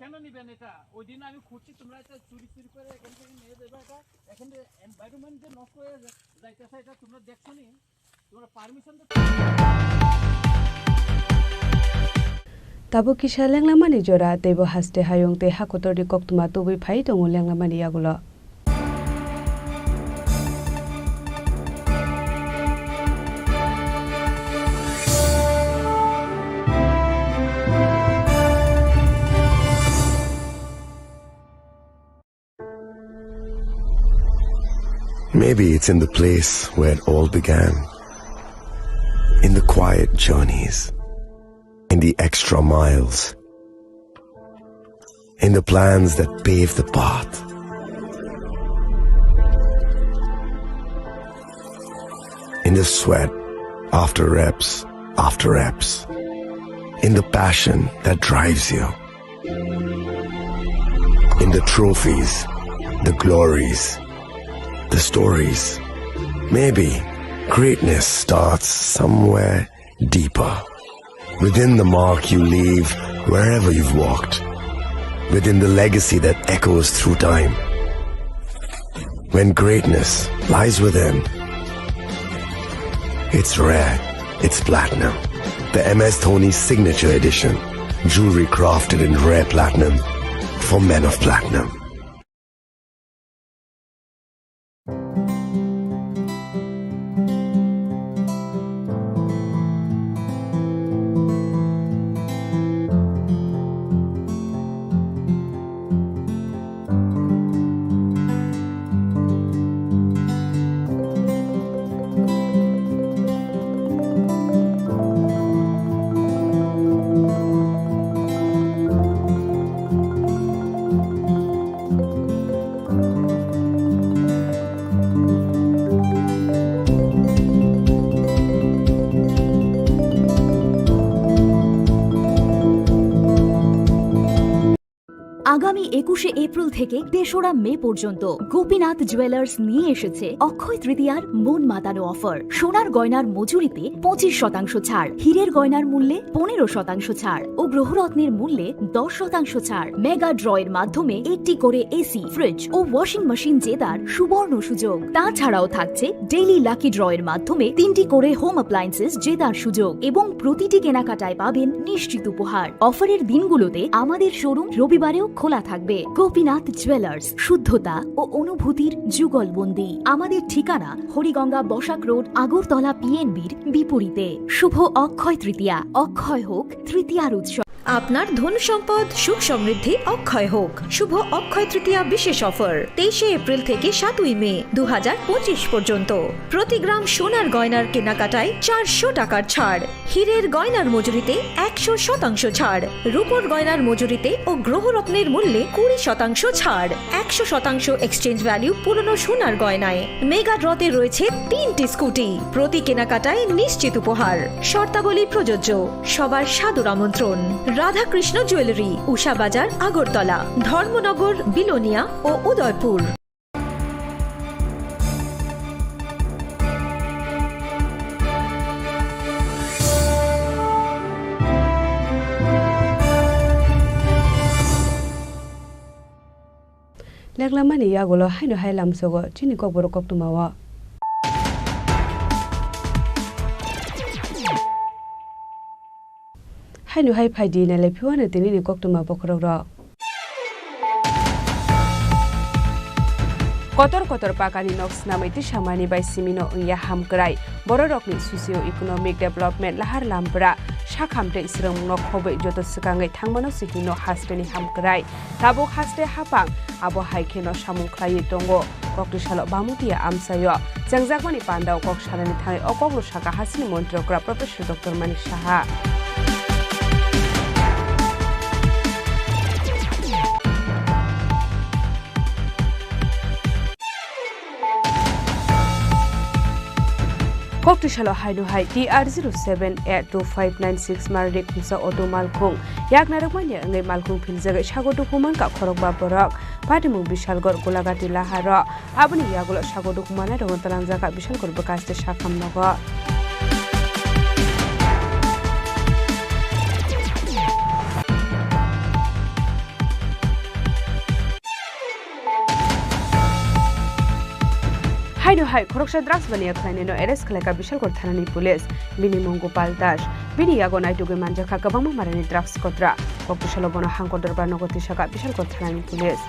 কেন নিবেন এটা ওই দিন আমি খুঁজছি তোমরা এটা চুরি করে এখান থেকে নিয়ে দেবে এটা এখানে এনভায়রনমেন্ট যে নষ্ট হয়ে যাইতেছে এটা তোমরা দেখছো নি তোমরা permission tabo kisha lenglamani jora tebo haste hayong te hakotori koktuma tobi phai tongo lenglamani yagulo Maybe it's in the place where it all began, in the quiet journeys, in the extra miles, in the plans that pave the path. In the sweat after reps, in the passion that drives you, in the trophies, the glories, the stories. Maybe greatness starts somewhere deeper, within the mark you leave wherever you've walked, within the legacy that echoes through time. When greatness lies within, it's rare, it's platinum. The MS Dhoni Signature Edition, jewelry crafted in rare platinum for men of platinum. আগামী ২১শে April থেকে ৩রা মে পর্যন্ত Gopinath jewellers নিয়ে এসেছে অক্ষয় তৃতীয়ার মন মাতানো offer. সোনার গয়নার মজুরিতে ২৫% ছাড়, হীরের গয়নার মূল্যে ১৫% ছাড় ও গ্রহরত্নের মূল্যে ১০% ছাড়। মেগা ড্রয়ের মাধ্যমে একটি করে এসি, ফ্রিজ ও ওয়াশিং মেশিন জেতার সুবর্ণ সুযোগ। তাছাড়াও থাকছে ডেইলি লাকি ড্রয়ের মাধ্যমে ৩টি করে হোম অ্যাপ্লায়েন্সেস জেতার সুযোগ এবং প্রতিটি কেনাকাটায় পাবেন নিশ্চিত উপহার। অফারের দিনগুলোতে আমাদের শোরুম রবিবারেও খোলা থাকবে। গোপীনাথ জুয়েলার্স, শুদ্ধতা ও অনুভূতির যুগলবন্দি। আমাদের ঠিকানা হরিগঙ্গা বসাক রোড, আগরতলা পিএনবির বিপরীতে। শুভ অক্ষয় তৃতীয়া, অক্ষয় হোক তৃতীয়ার উৎসব। আপনার ধন সম্পদ সুখ সমৃদ্ধি অক্ষয় হোক। শুভ অক্ষয় তৃতীয়া বিশেষ অফার ২৩শে এপ্রিল থেকে ৭ই মে ২০২৫ পর্যন্ত। প্রতি গ্রাম সোনার গয়নার কেনাকাটায় ৪০০ টাকার ছাড়, হীরের গয়নার মজুরিতে ১০০% ছাড়, রূপোর গয়নার মজুরিতে ও গ্রহরত্নের মূল্যে ২০% ছাড়, ১০০% এক্সচেঞ্জ ভ্যালু পুরনো সোনার গয়নায়। মেগা ড্রতে রয়েছে ৩টি স্কুটি, প্রতি কেনাকাটায় নিশ্চিত উপহার। শর্তাবলী প্রযোজ্য। সবার সাদর আমন্ত্রণ। রাধাকৃষ্ণ জুয়েলারি, উষা বাজার, আগরতলা, ধর্মনগর, বিলোনিয়া ও উদয়পুর। লেগলামানি ইয়াগুলো হাইনো হাইলামসগো চিনি Kokborok কক্তুমাওয়া hainu hai phaidi na lepiwana tini ni koktuma bokrok kotor pakani noks namaiti samani bai simino ya hamkrai bororokni socio economic development lahar lampra sakhamte isrong no khobai joto sikangai thangmano sikino hasteni hamkrai tabuk haste hapang abo haikeno samung khlai tongo koktisalo bamutia amsayo jangjakmani pandau kok sarani thai okoglo saka hasini montrokra professor dr manik saha Koktisalo hainu hai TR078259 marde kumsa auto malkhung yaknarak manya ngai malkhung philjaga sagodu human ka khorokba borok patimu bishalgor golagati lahara abuni yagulo sagodu humana rongon talangjaka bishalgor bakaste sakham nogo hainu hai khoroksa drugs bania khlaineno arrest khlaika bishalgor thanani police bini mongo paltas bini yago naituge manjakha kabang marani drugs kotra koktisalo bono hangkor darbar nogoti saka bishalgor thanani police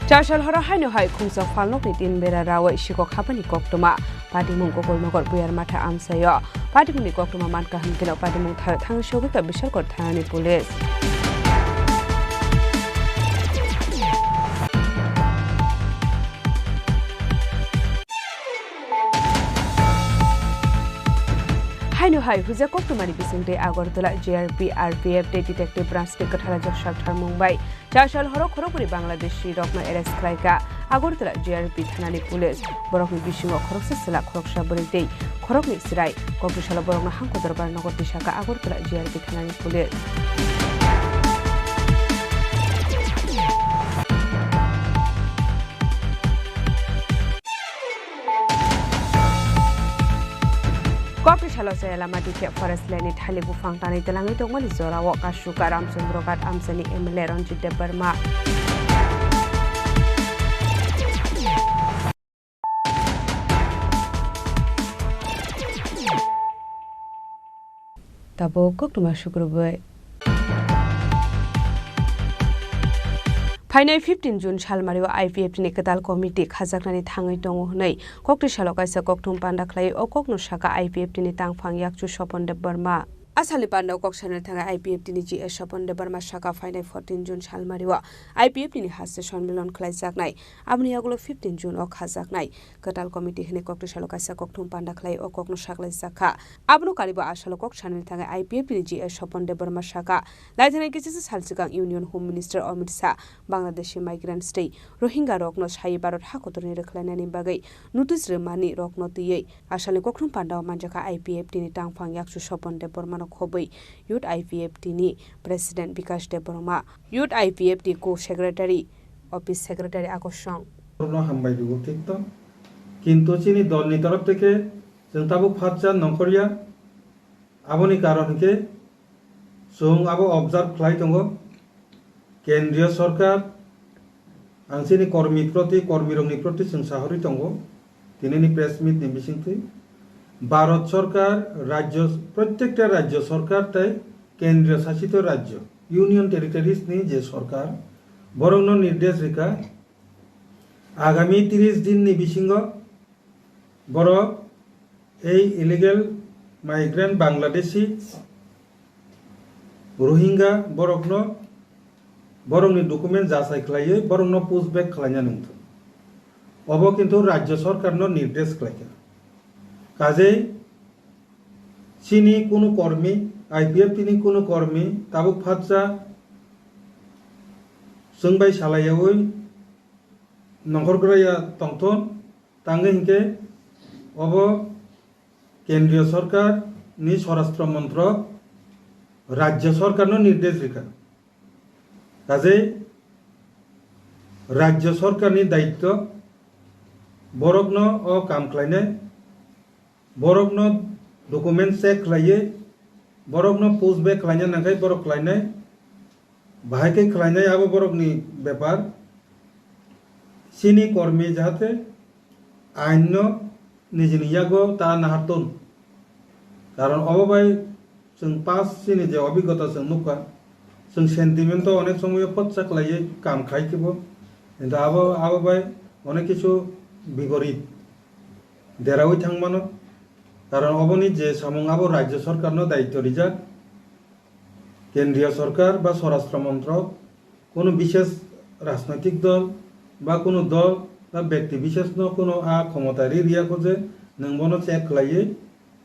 Chashal hara hainu hai khungsa falnok ni tin bera rawa ishiko khapani koktoma Padimung kokol nogor buyar matha amsayo Padimung ni koktoma manka hamkino Padimung thang shogu ka bishalgor thanani police hainu hai huja koktomani bisingte agortala JRP RPF detective branch te kathara jakshak tharmungbai chashal horo khorokuri bangladeshi rokno arrest khlaika agortala JRP thanani police borokni bisingo khoroksa sila khoroksa borite khorokni sirai koktisala borokno hangko darbar nogor disaka agortala JRP thanani police Koktisalo sayala madike forest lane thali bufang tani telangi tongmani zorawo kasuka ramchandra kat amsani MLA Ranjit Debarma tabo koktuma shukrubai Final 15 June Chalmario IPF ni Kadal Committee Khajaknani thangai tongo hunai Koktisalo kaisa kokthum panda khlai okokno saka IPF ni tangphang yakchu Sopon Debarma Asali panda kokshana thanga IPF ni GS Sopon Debarma saka final 14 June Chalmario IPF ni hasse sonmilon khlai jaknai abni yagulo 15 June ok khajaknai Kadal Committee hne Koktisalo kaisa kokthum panda khlai okokno saklai jakha abno karibo asalo kokshana thanga IPF ni GS Sopon Debarma saka laithana kisi salchikang Union Home Minister Amit Shah Bangladeshi migrant stay Rohingya rokno sai Bharat hakotorni rekhlainani bagai notice remani rokno tiyei asali kokthum panda manjaka IPF ni tangphang yakchu Sopon Debarma khobai Youth IPF ni President Vikas Debarma Youth IPF Co-Secretary Office Secretary Akosong হামবাই দিব ঠিক তো কিন্তু চিনি দলনি তরফ থেকে जों ताबो फाजा नंखरिया आबोनि कारणके जों आबो ऑब्जर्व खालाय दङ केंद्रीय सरकार आंसिनि कर्मीरंनि प्रति जों साहरि दङ दिनैनि प्रेस मिट नि बिसिंथि भारत सरकार राज्य प्रत्येकटा राज्य सरकार ताई केंद्रीय शासित राज्य यूनियन टेरिटरीज नि जे सरकार बरंनो निर्देश रेखा आगामी 30 दिन नि बिसिंगो बरो এই ইলিগেল মাইগ্রেন্ট বাংলাদেশি রোহিঙ্গা বরংনি ডকুমেন্ট যাচাই খালাयै বরংনো পুশব্যাক খালাইना नंगौ अब किन्तु राज्य सरकारनो निर्देश खालायखा काजे चिनी कोनो कर्मी आईपीएफ नि कोनो कर्मी ताबुक फाजा जोंबाय सालायावै नंगरग्राया तंथन तांगे हिंके अब केंद्रीय सरकार नि स्वराष्ट्र मंत्रक राज्य सरकार निर्देश रेखा काजे राज्य सरकार नि दायित्व बरकनो अ काम खालायनाय बरकनो डकुमेंट चेक खालायै बरकनो पुशबैक खालायनो नांगाय बरक खालायनाय बाहायके खालायनाय आबो बरकनि बेपार chini कर्मी जाहाथे आइन निजेनि यागो ता नाहारतन कारण अबाबाय जों पास chini जे अभिज्ञता जों नुका जों सेन्टिमेन्ट अनेक समय पच्चा खालायो काम खायखिबो কিন্তু আবাবাই অনেক কিছু বিপরীত দেরাওই থাকমানো কারণ অবনি যে সামং আবো রাজ্য সরকারনো দায়িত্ব রিজাক কেন্দ্রীয় সরকার বা স্বরাষ্ট্র মন্ত্রক কোনো বিশেষ রাজনৈতিক দল বা কোনো দল বা ব্যক্তি বিশেষ কোনো ক্ষমতারি রিয়া খোঁজে নংবনো চেক খালাইয়ে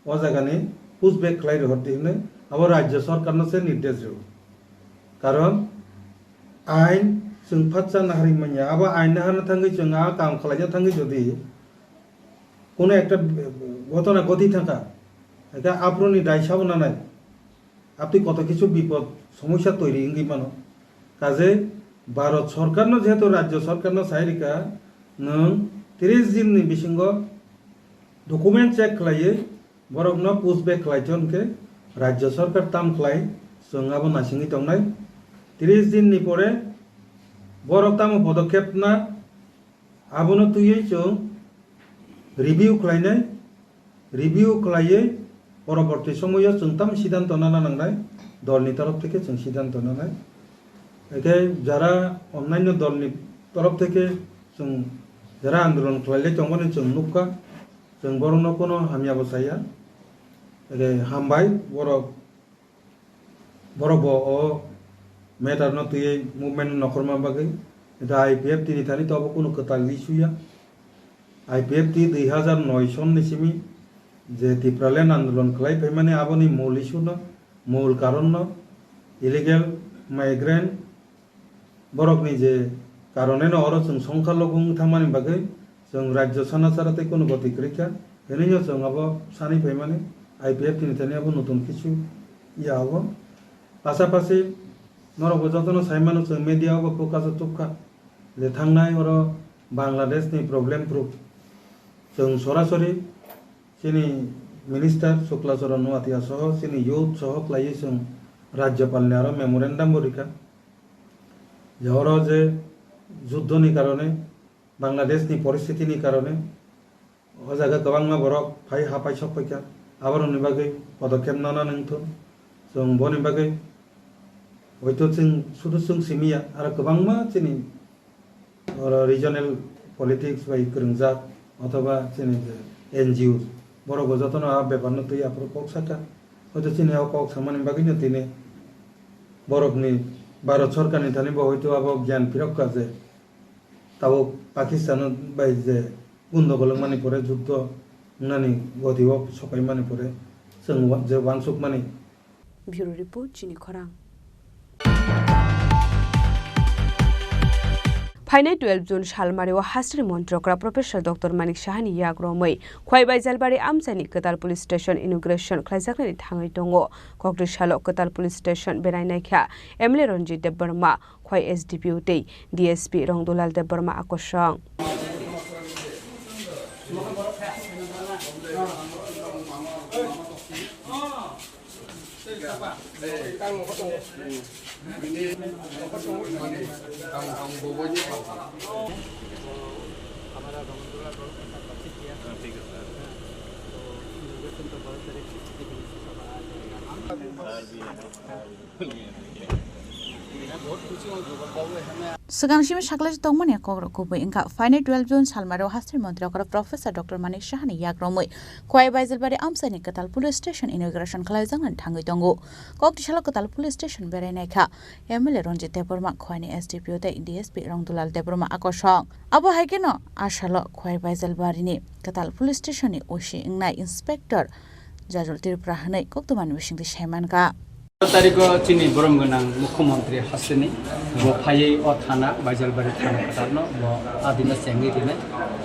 ও জায়গানি পুষবেক খালাই হতে হলে আবার রাজ্য সরকারনো সে নির্দেশ দেব কারণ আইন जों फाच्चा नाहारि मानिया आबा आइन नाहारनो थांगै जों काम खालायनो थांगै जदि কোনো একটা ঘটনা ঘটি থাকা এটা আপনি দায় সাবনা নাই আপনি কত কিছু বিপদ সমস্যা তৈরি ইঙ্গি মানো কাজে ভারত সরকারনো যেহেতু রাজ্য সরকারনো সাইরিকা নং 30 দিনनि बिसिंग डकुमेन्ट चेक खालायो बरकनो पुसबेक खालायथनके राज्य सरकार ताम खालाय जों आबो नासिङै दंनाय 30 दिननि परे बरक तामो पदक्षेप ना आबोनो तुयै जों रिभिउ खालायो परवर्ती समयाव जों ताम सिद्धांत ना लानांनाय दलनि तरफ থেকে जों सिद्धांत लानाय एके যারা অন্যান্য দলनि तरफ থেকে जों যারা आंदोलन खालायले दंमोन जों नुका जों बरनो कोनो हामियाबो साया एके हामबाय बरब ओ मेटार न तुये मुवमेन्ट नखरमा बागै दा आईपीएफ तिनि थानि तो कोनो कताल लिसुया आईपीएफ ती 2009 सननिसिमि जे त्रिपुराल्यान्ड आंदोलन खालायबाय माने आबोनि मूल इस्यु न मूल कारण न इलिगेल माइग्रेन्ट बरकनि जे कारणे न अर जों संख्यालघु थामानि बागै जों राज्य सानासाराते कोनो गति करिखा एनिनो जों आबो सानिफाय माने आईपीएफ तिनि थानि आबो नतुन किछु इया आबो पासापासि नरबो जतनो साइमानो जों मीडिया आबो फोकास तुका जे थांनाय अर बांलादेशनि प्रब्लेम प्रुफ जों सरासरि चीनी मिनिस्टार शुक्लाचरण नुवातिया सह चीनी यूथ सह खालायो जों राज्यपालनि आरो मेमोरेन्डाम बरिखा जहर जे युद्धनि कारणे बांलादेशनि परिस्थितिनि कारणे ओ जायगा गोबां बरक फाय हापाय सफायखा आबारनि बागै पदक्षेप नाना नोंथों जों बनि बागै हयतो जों शुधु जों सिमिया आरो गोबांमा चीनी रिजनेल पलिटिक्स बाय गोरोंजा अथवा चीनी एनजिओ बरक जतन बेपारनो तै आपर कक साका हयतो चीनी कक सामानि बागैनो तिने बरकनि भारत सरकारनि थानिबो हयतो आबो ज्ञान फिरक्का जे ताबो पाकिस्तान बाय जे गुन्दगल मानि परे युद्ध नानि गतिव सकाय मानि परे जों जे वांसुक मानि ब्यूरो रिपोर्ट चिनी खरां फाइनाल 12 जून सालमारी हास्ट्री मंत्रकरा प्रोफेसर डॉक्टर मानिक साहानि याग्रमै खयबाय जालबारि आमसानि कताल पुलिस स्टेशन इनोग्रेशन खालायजाखनानै थाङै दङ कक्रिसाल कताल पुलिस स्टेशन बेरायनायखा एमएलए रंजित देबबर्मा खय एसडीपीओ दै डीएसपी रंदुलाल देबबर्मा आकर्षण सिगांसिम साकलाज दंमोन कग्रक गुबै इंका फाइनाल 12 जून सालमारो हास्ट्री मंत्रिया प्रोफेसर डॉक्टर मानिक साहानि याग्रमै खय बायजलबारि आमसानि कताल पुलिस स्टेशन इनोग्रेशन खालायजांनानै थाङै दङ कक्रिसाल कताल पुलिस स्टेशन बेरायनायखा एमएलए रंजित देबबर्मा खयनि एसडीपीओ दै डीएसपी रंदुलाल देबबर्मा आकर्षण अब हायकेन आशाल खय बायजलबारिनि कताल पुलिस स्टेशननि ओसि इंनाय इंस्पेक्टर जाजुल त्रिपुरा हनै कक्तमानि बिसिंदि सायमानका तारिख चीनी बरम गोनां मुख्यमंत्री हासिनी वो फाये और थाना बाइजलबारी थाना कतारनो वो आदिना सेंगे दिने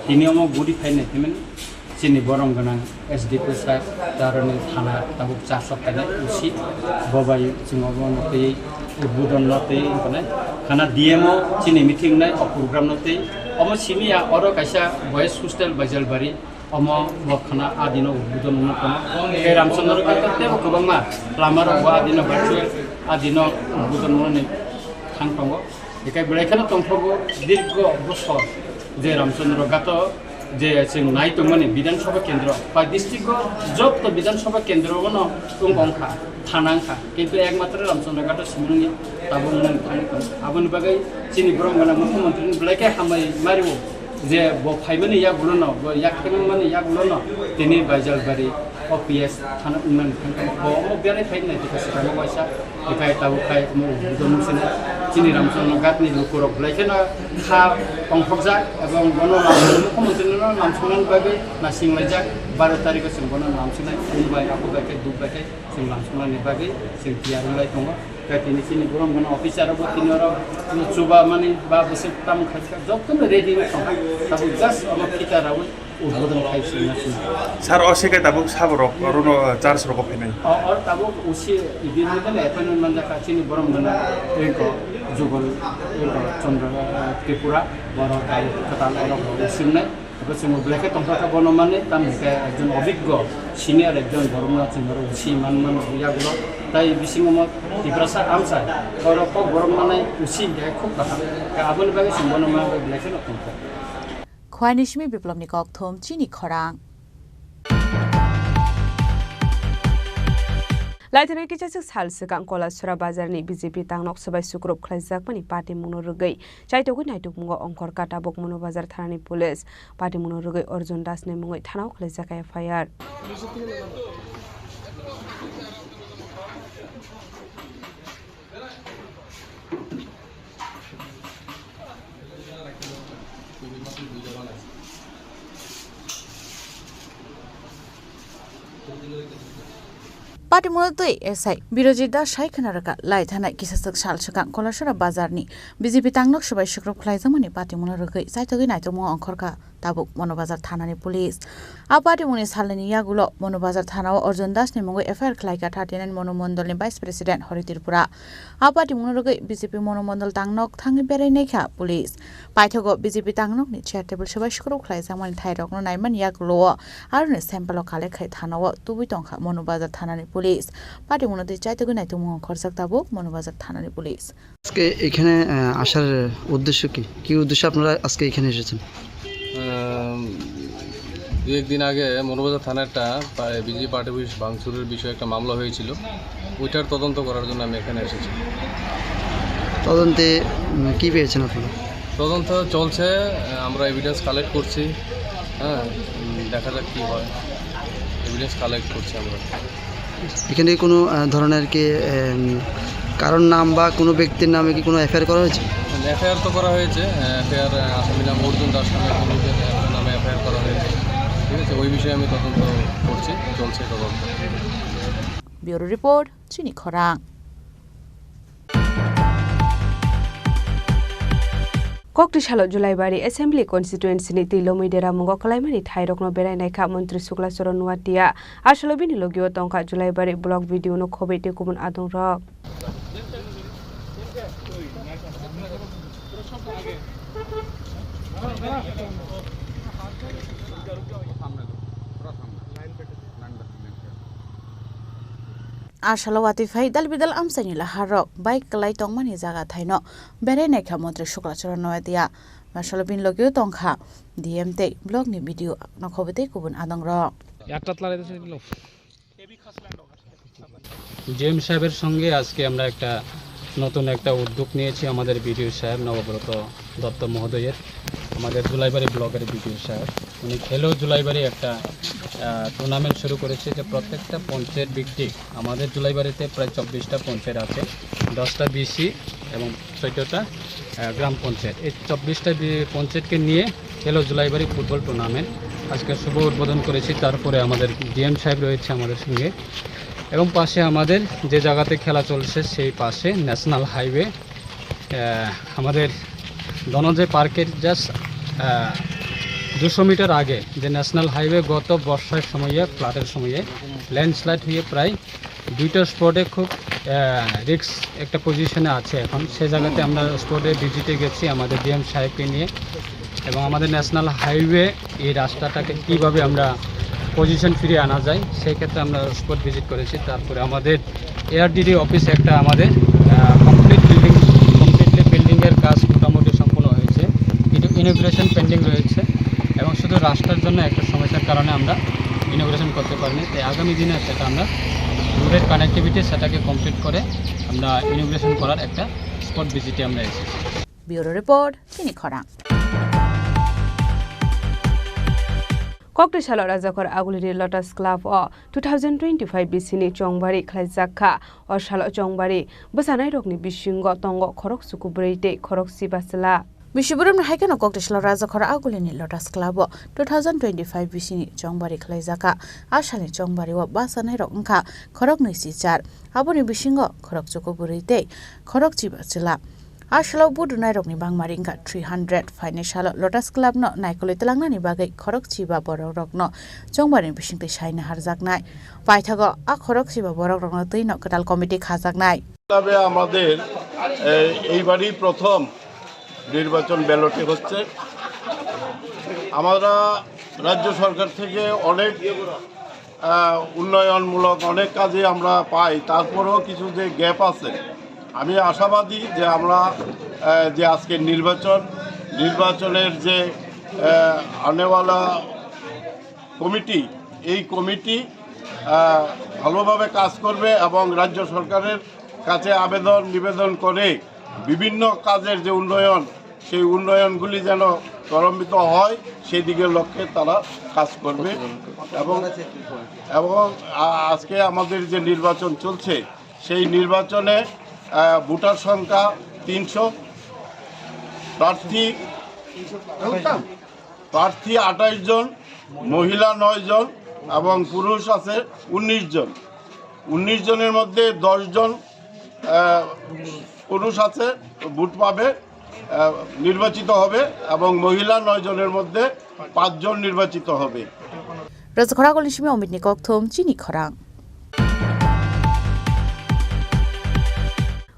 दिनियों गुडी फाइने थिमेन चीनी बरम गोनां एसडीपी साहब दारने थाना ताबुक 4 सप्ताह उसी बबाई चिंगो नते उद्बोधन नते इनकने खाना डीएमओ चीनी मीटिंग नै और प्रोग्राम नते अम सिनिया और कैसा वॉइस हॉस्टल बाइजलबारी अम बखना आदिनो उद्बोधन नकोनो ए रामचंद्र काते गोबांमा लामार आदिनो भार्चुअल आदिनो उद्बोधन नने থাংটঙ্গ এখানে বেড়াইখানে তংথগো দীর্ঘ বছর যে রামচন্দ্র গাত যে নাই তংমানি বিধানসভা কেন্দ্র বা ডিস্ট্রিক্ট যত বিধানসভা কেন্দ্র টংখা থানাংখা কিন্তু একমাত্র রামচন্দ্র ঘাট সিমুনি তাবো আবনি বাগै চিনি খরাং মানে মুখ্যমন্ত্রী বেড়াইকে হামাই মারিব যে ফাইমানি ইয়াগুলো ইয়াকেমানি ইয়াগুলো তিনি বাইজালবাড়ি OPS থানা উন্নয়ন বেড়াই ফাইনাই টিকা পয়সা এখানে তাবো খাই মুসিনে চিনি রামচন্দ্র ঘাটনি লুকুরক বেড়াইখানে খা টংফকজাক এবং মুখ্যমন্ত্রীর নাম সংনাयनि बागै ना सिंलायजाक 12 तारिखआव जों बनो नाम संनाय उनबाय आखुबायखे दुबबायखे जों नाम संनायनि बागै जों थियारिलाय दङ गातिनि चिनि खरां बनो अफिसाराबो तिनरो चुबा माने बा बोसोर ताम खायखा जक्कन रेडि दङ ताबो जास्ट अमा फिटाराव उद्बोधन खायसिना सार असेके ताबो साबरक रनो चार्ज रक फैनाय और ताबो उसी बिदिनो एपॉइंटमेंट मानजाका चिनि बरम बनो एको जुगल एको चंद्र त्रिपुरा बर गाय कताल अरक सिमनाय जोङो ब्लेके टंका बनमाने तामनिफ्राय एकजन अभिज्ञ सिनियर एकजन बरमना जोङो उसी मानमान यागुलो ताई बिसिङम तिब्रासा आमसा अरक बरमनानै उसी खुब बाहा आबोनि बागै जों बनमा ब्लेके टंका खवानिशमी बिप्लबनि कक्थम चिनि खरां लाइथानाय किचासक सालसगां कलासुरा बाजारनि बीजेपी तांनक सबाय सुक्रुब खलायजाकमानि पार्टी मुनो रुगै चाइटोगै नायटुकमुंगो अंकर काटाबक मुनो बाजार थानानि पुलिस पार्टी मुनो रुगै अर्जुन दासनि मुङै थानाव खलायजाक एफआईआर पार्टी मुलतै एसआई बिरोजित दास साइखनारका लाइथानाय किसासक सालसगां कलासुरा बाजारनि बीजेपी तांनक सबाय सुक्रुब खलायजाकमानि पार्टी मुनो रुगै चाइटोगै नायटुकमुंगो अंकरका ताबुक मनोबाजार थानानि पुलिस आ पार्टी मुनि सालनि यागुलो मनोबाजार थानाव अर्जुन दासनि मुङै एफआईआर खलायका 39 मनोमंडलनि भाइस प्रेसिडेंट हरि त्रिपुरा आ पार्टी मुनो रुगै बीजेपी मनोमंडल तांनक थाङै बेरायनायखा पुलिस पाइथगो बीजेपी तांनकनि चेयर टेबल सबाय सुक्रुब खलायजाकमानि थाइरकनो नायमान यागुलो आरो सेम्पल खालेखाय थानाव तुबुइ तंखा मनोबाजार थानानि पुलिस पार्टी मुनो दै चाइतोगै नायटुकमुंगो खरजाक ताबुक मनोबाजार थानानि पुलिस আজকে এখানে আসার উদ্দেশ্য কি উদ্দেশ্যে আপনারা আজকে এখানে এসেছেন দু একদিন আগে মনোবাজার থানায় একটা বিজেপি পার্টি অফিস ভাঙচুরের বিষয়ে একটা মামলা হয়েছিল ওইটার তদন্ত করার জন্য আমি এখানে এসেছি তদন্তে কি পেয়েছেন আপনারা তদন্ত চলছে আমরা এভিডেন্স কালেক্ট করছি হ্যাঁ দেখা যাক কী হয় এভিডেন্স কালেক্ট করছি আমরা এখানে কোনো ধরনের কি কারণ নাম বা কোনো ব্যক্তির নামে কি কোনো এফআইআর করা হয়েছে এফআইআর তো করা হয়েছে এফআইআর আসামি নাম অর্জুন দাস নামে এফআইআর করা হয়েছে ঠিক আছে ওই বিষয়ে আমি তদন্ত করছি চলছে তদন্ত ব্যুরো রিপোর্ট চিনি খরাং कक्टिसालो जुलाइबारी एसेम्बली कन्स्टिट्युएन्सीनि तिलोमैदेरा मुंगो खलायमानि थाइरकनो बेरायनायखा मन्त्री शुक्लाचरण नुवाटिया आसलबिनि लगियो तंका जुलाइबारी ब्लक भिडियोनो खबैते गुबुन आदं रक आशालो वातिफाई दल बिदल आमसानि लाहारक बाइक कलाई तंगमानि जागा थाइनो बेरायनायखा मन्त्री शुक्लाचरण नुवाटिया आशालो बिन लगियो तंखा डिएमते ब्लगनि भिडियो नखबैते गुबुन आदं रक জেম সাহেবের সঙ্গে আজকে আমরা একটা নতুন একটা উদ্যোগ নিয়েছি আমাদের বিডিও সাহেব নবব্রত দত্ত মহোদয়ের আমাদের জুলাইবাড়ি ব্লকের বিডিও সাহেব উনি খেলো জুলাইবাড়ি একটা টুর্নামেন্ট শুরু করেছে যে প্রত্যেকটা পঞ্চায়েত ভিত্তিক আমাদের জুলাইবাড়িতে প্রায় 24টা পঞ্চায়েত আছে 10টা বিসি এবং 14টা গ্রাম পঞ্চায়েত এই 24টা পঞ্চায়েতকে নিয়ে খেলো জুলাইবাড়ি ফুটবল টুর্নামেন্ট আজকে শুভ উদ্বোধন করেছি তারপরে আমাদের ডিএম সাহেব রয়েছে আমাদের সঙ্গে এবং পাশে আমাদের যে জায়গাতে খেলা চলছে সেই পাশে ন্যাশনাল হাইওয়ে আমাদের ধনঞ্জয় পার্কের জাস্ট 200 মিটার আগে যে ন্যাশনাল হাইওয়ে গত বর্ষার সময়ে ফ্লাডের সময়ে ল্যান্ডস্লাইড হয়ে প্রায় 2টা স্পটে খুব রিস্ক একটা পজিশনে আছে এখন সেই জায়গাতে আমরা স্পটে ভিজিটে গেছি আমাদের ডিএম সাহেবকে নিয়ে এবং আমাদের ন্যাশনাল হাইওয়ে এই রাস্তাটাকে কীভাবে আমরা পজিশন ফিরিয়ে আনা যায় সেই ক্ষেত্রে আমরা স্পট ভিজিট করেছি তারপরে আমাদের এআরডিডি অফিস একটা আমাদের কমপ্লিট ইনোগ্রেশন পেন্ডিং রয়েছে এবং শুধু রাস্তার জন্য একটা সমস্যার কারণে আমরা ইনোগ্রেশন করতে পারিনি। তাই আগামী দিনে সেটা আমরা রোডের কানেক্টিভিটি সেটাকে কমপ্লিট করে আমরা ইনোগ্রেশন করার একটা স্পট ভিজিটে আমরা এসেছি। ব্যুরো রিপোর্ট চিনি খরাং। Kokborok Rajakor Aguliri Lotus Club o 2025 bisini Chongbari Khlaijaka o Shalo Chongbari Basanai Rokni Bishingo Tongo Khorok Sukubreite Khorok Sibasla Bishuburum Haikano Kokborok Rajakor Aguliri Lotus Club o 2025 bisini Chongbari Khlaijaka Ashale Chongbari o Basanai Roknka Khorok Nisichar Aboni Bishingo Khorok Sukubreite Khorok Sibasla Ashalo Budunai Rokni Bangmaringa 300 Financial Lotus Club no Naikoli Telangnani bagai Khorok Chiba Borok Rokno Chongbari Bishingte Shaina Harjaknai Paithago a Khorok Chiba Borok Rokno Tino Katal Committee Khajaknai তবে আমাদের এইবারই প্রথম নির্বাচন ব্যালটে হচ্ছে। আমরা রাজ্য সরকার থেকে অনেক উন্নয়নমূলক অনেক কাজে আমরা পাই, তারপরেও কিছু যে গ্যাপ আছে। আমি আশাবাদী যে আমরা যে আজকের নির্বাচনের যে আনেওয়ালা কমিটি, এই কমিটি ভালোভাবে কাজ করবে এবং রাজ্য সরকারের কাছে নিবেদন করে বিভিন্ন কাজের যে উন্নয়ন, সেই উন্নয়নগুলি যেন ত্বরান্বিত হয় সেই দিকের লক্ষ্যে তারা কাজ করবে। এবং আজকে আমাদের যে নির্বাচন চলছে সেই নির্বাচনে ভোটার সংখ্যা 300, প্রার্থী 28 জন, মহিলা 9 জন এবং পুরুষ আছে 19 জন। 19 জনের মধ্যে 10 জন পুরুষ আছে, ভোট পাবে, নির্বাচিত হবে এবং মহিলা 9 জনের মধ্যে 5 জন নির্বাচিত হবে। Rajakor Aguliri Omid Nikokthum Chini Khorang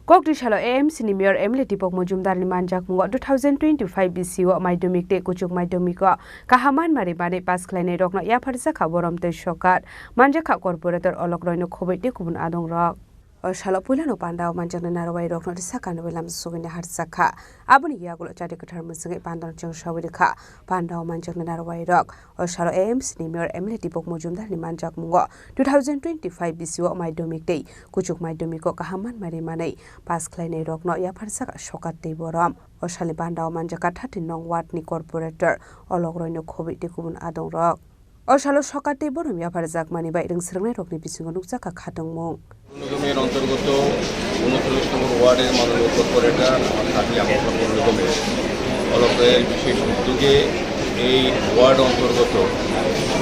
Kokborok Shalo AMC ni Mayor Emily Tipok Mojumdar ni Manjak Mungo 2025 BCO Maidumik te Kuchuk Maidumik Kahaman Mari Bane Pas Khlainai Rokno Yafarsa Khaborom te Shokat Manjak Corporator Olok Roino Khobei te Kubun Adong Rok o Shalo Pulano Pandao Manjak Narwai Rokno Saka Novelam Sugine Harsaka Abuni Yagulo Chari Katar Musingi Pandon Chong Shawirika Pandao Manjak Narwai Rok o Shalo AMC ni Mayor Emily Tipok Mojumdar ni Manjak Mungo 2025 BCO Maidumik te Kuchuk Maidumik Kahaman Mari Manai Pas Khlainai Rokno Yafarsa Shokat te Borom o Shali Pandao Manjak 30 nong Ward ni Corporator Olok Roino Khobei te Kubun Adong Rok o Shalo Shokat te Borom Yafarsa Mani Bai Ringsergnai Rokni Bisingo Nukjaka Khatongmung নিগমের অন্তর্গত 39 নম্বর ওয়ার্ডের মাননীয় corporator সাথী আমরা নিগমের অলকের বিশেষ উদ্যোগে এই word অন্তর্গত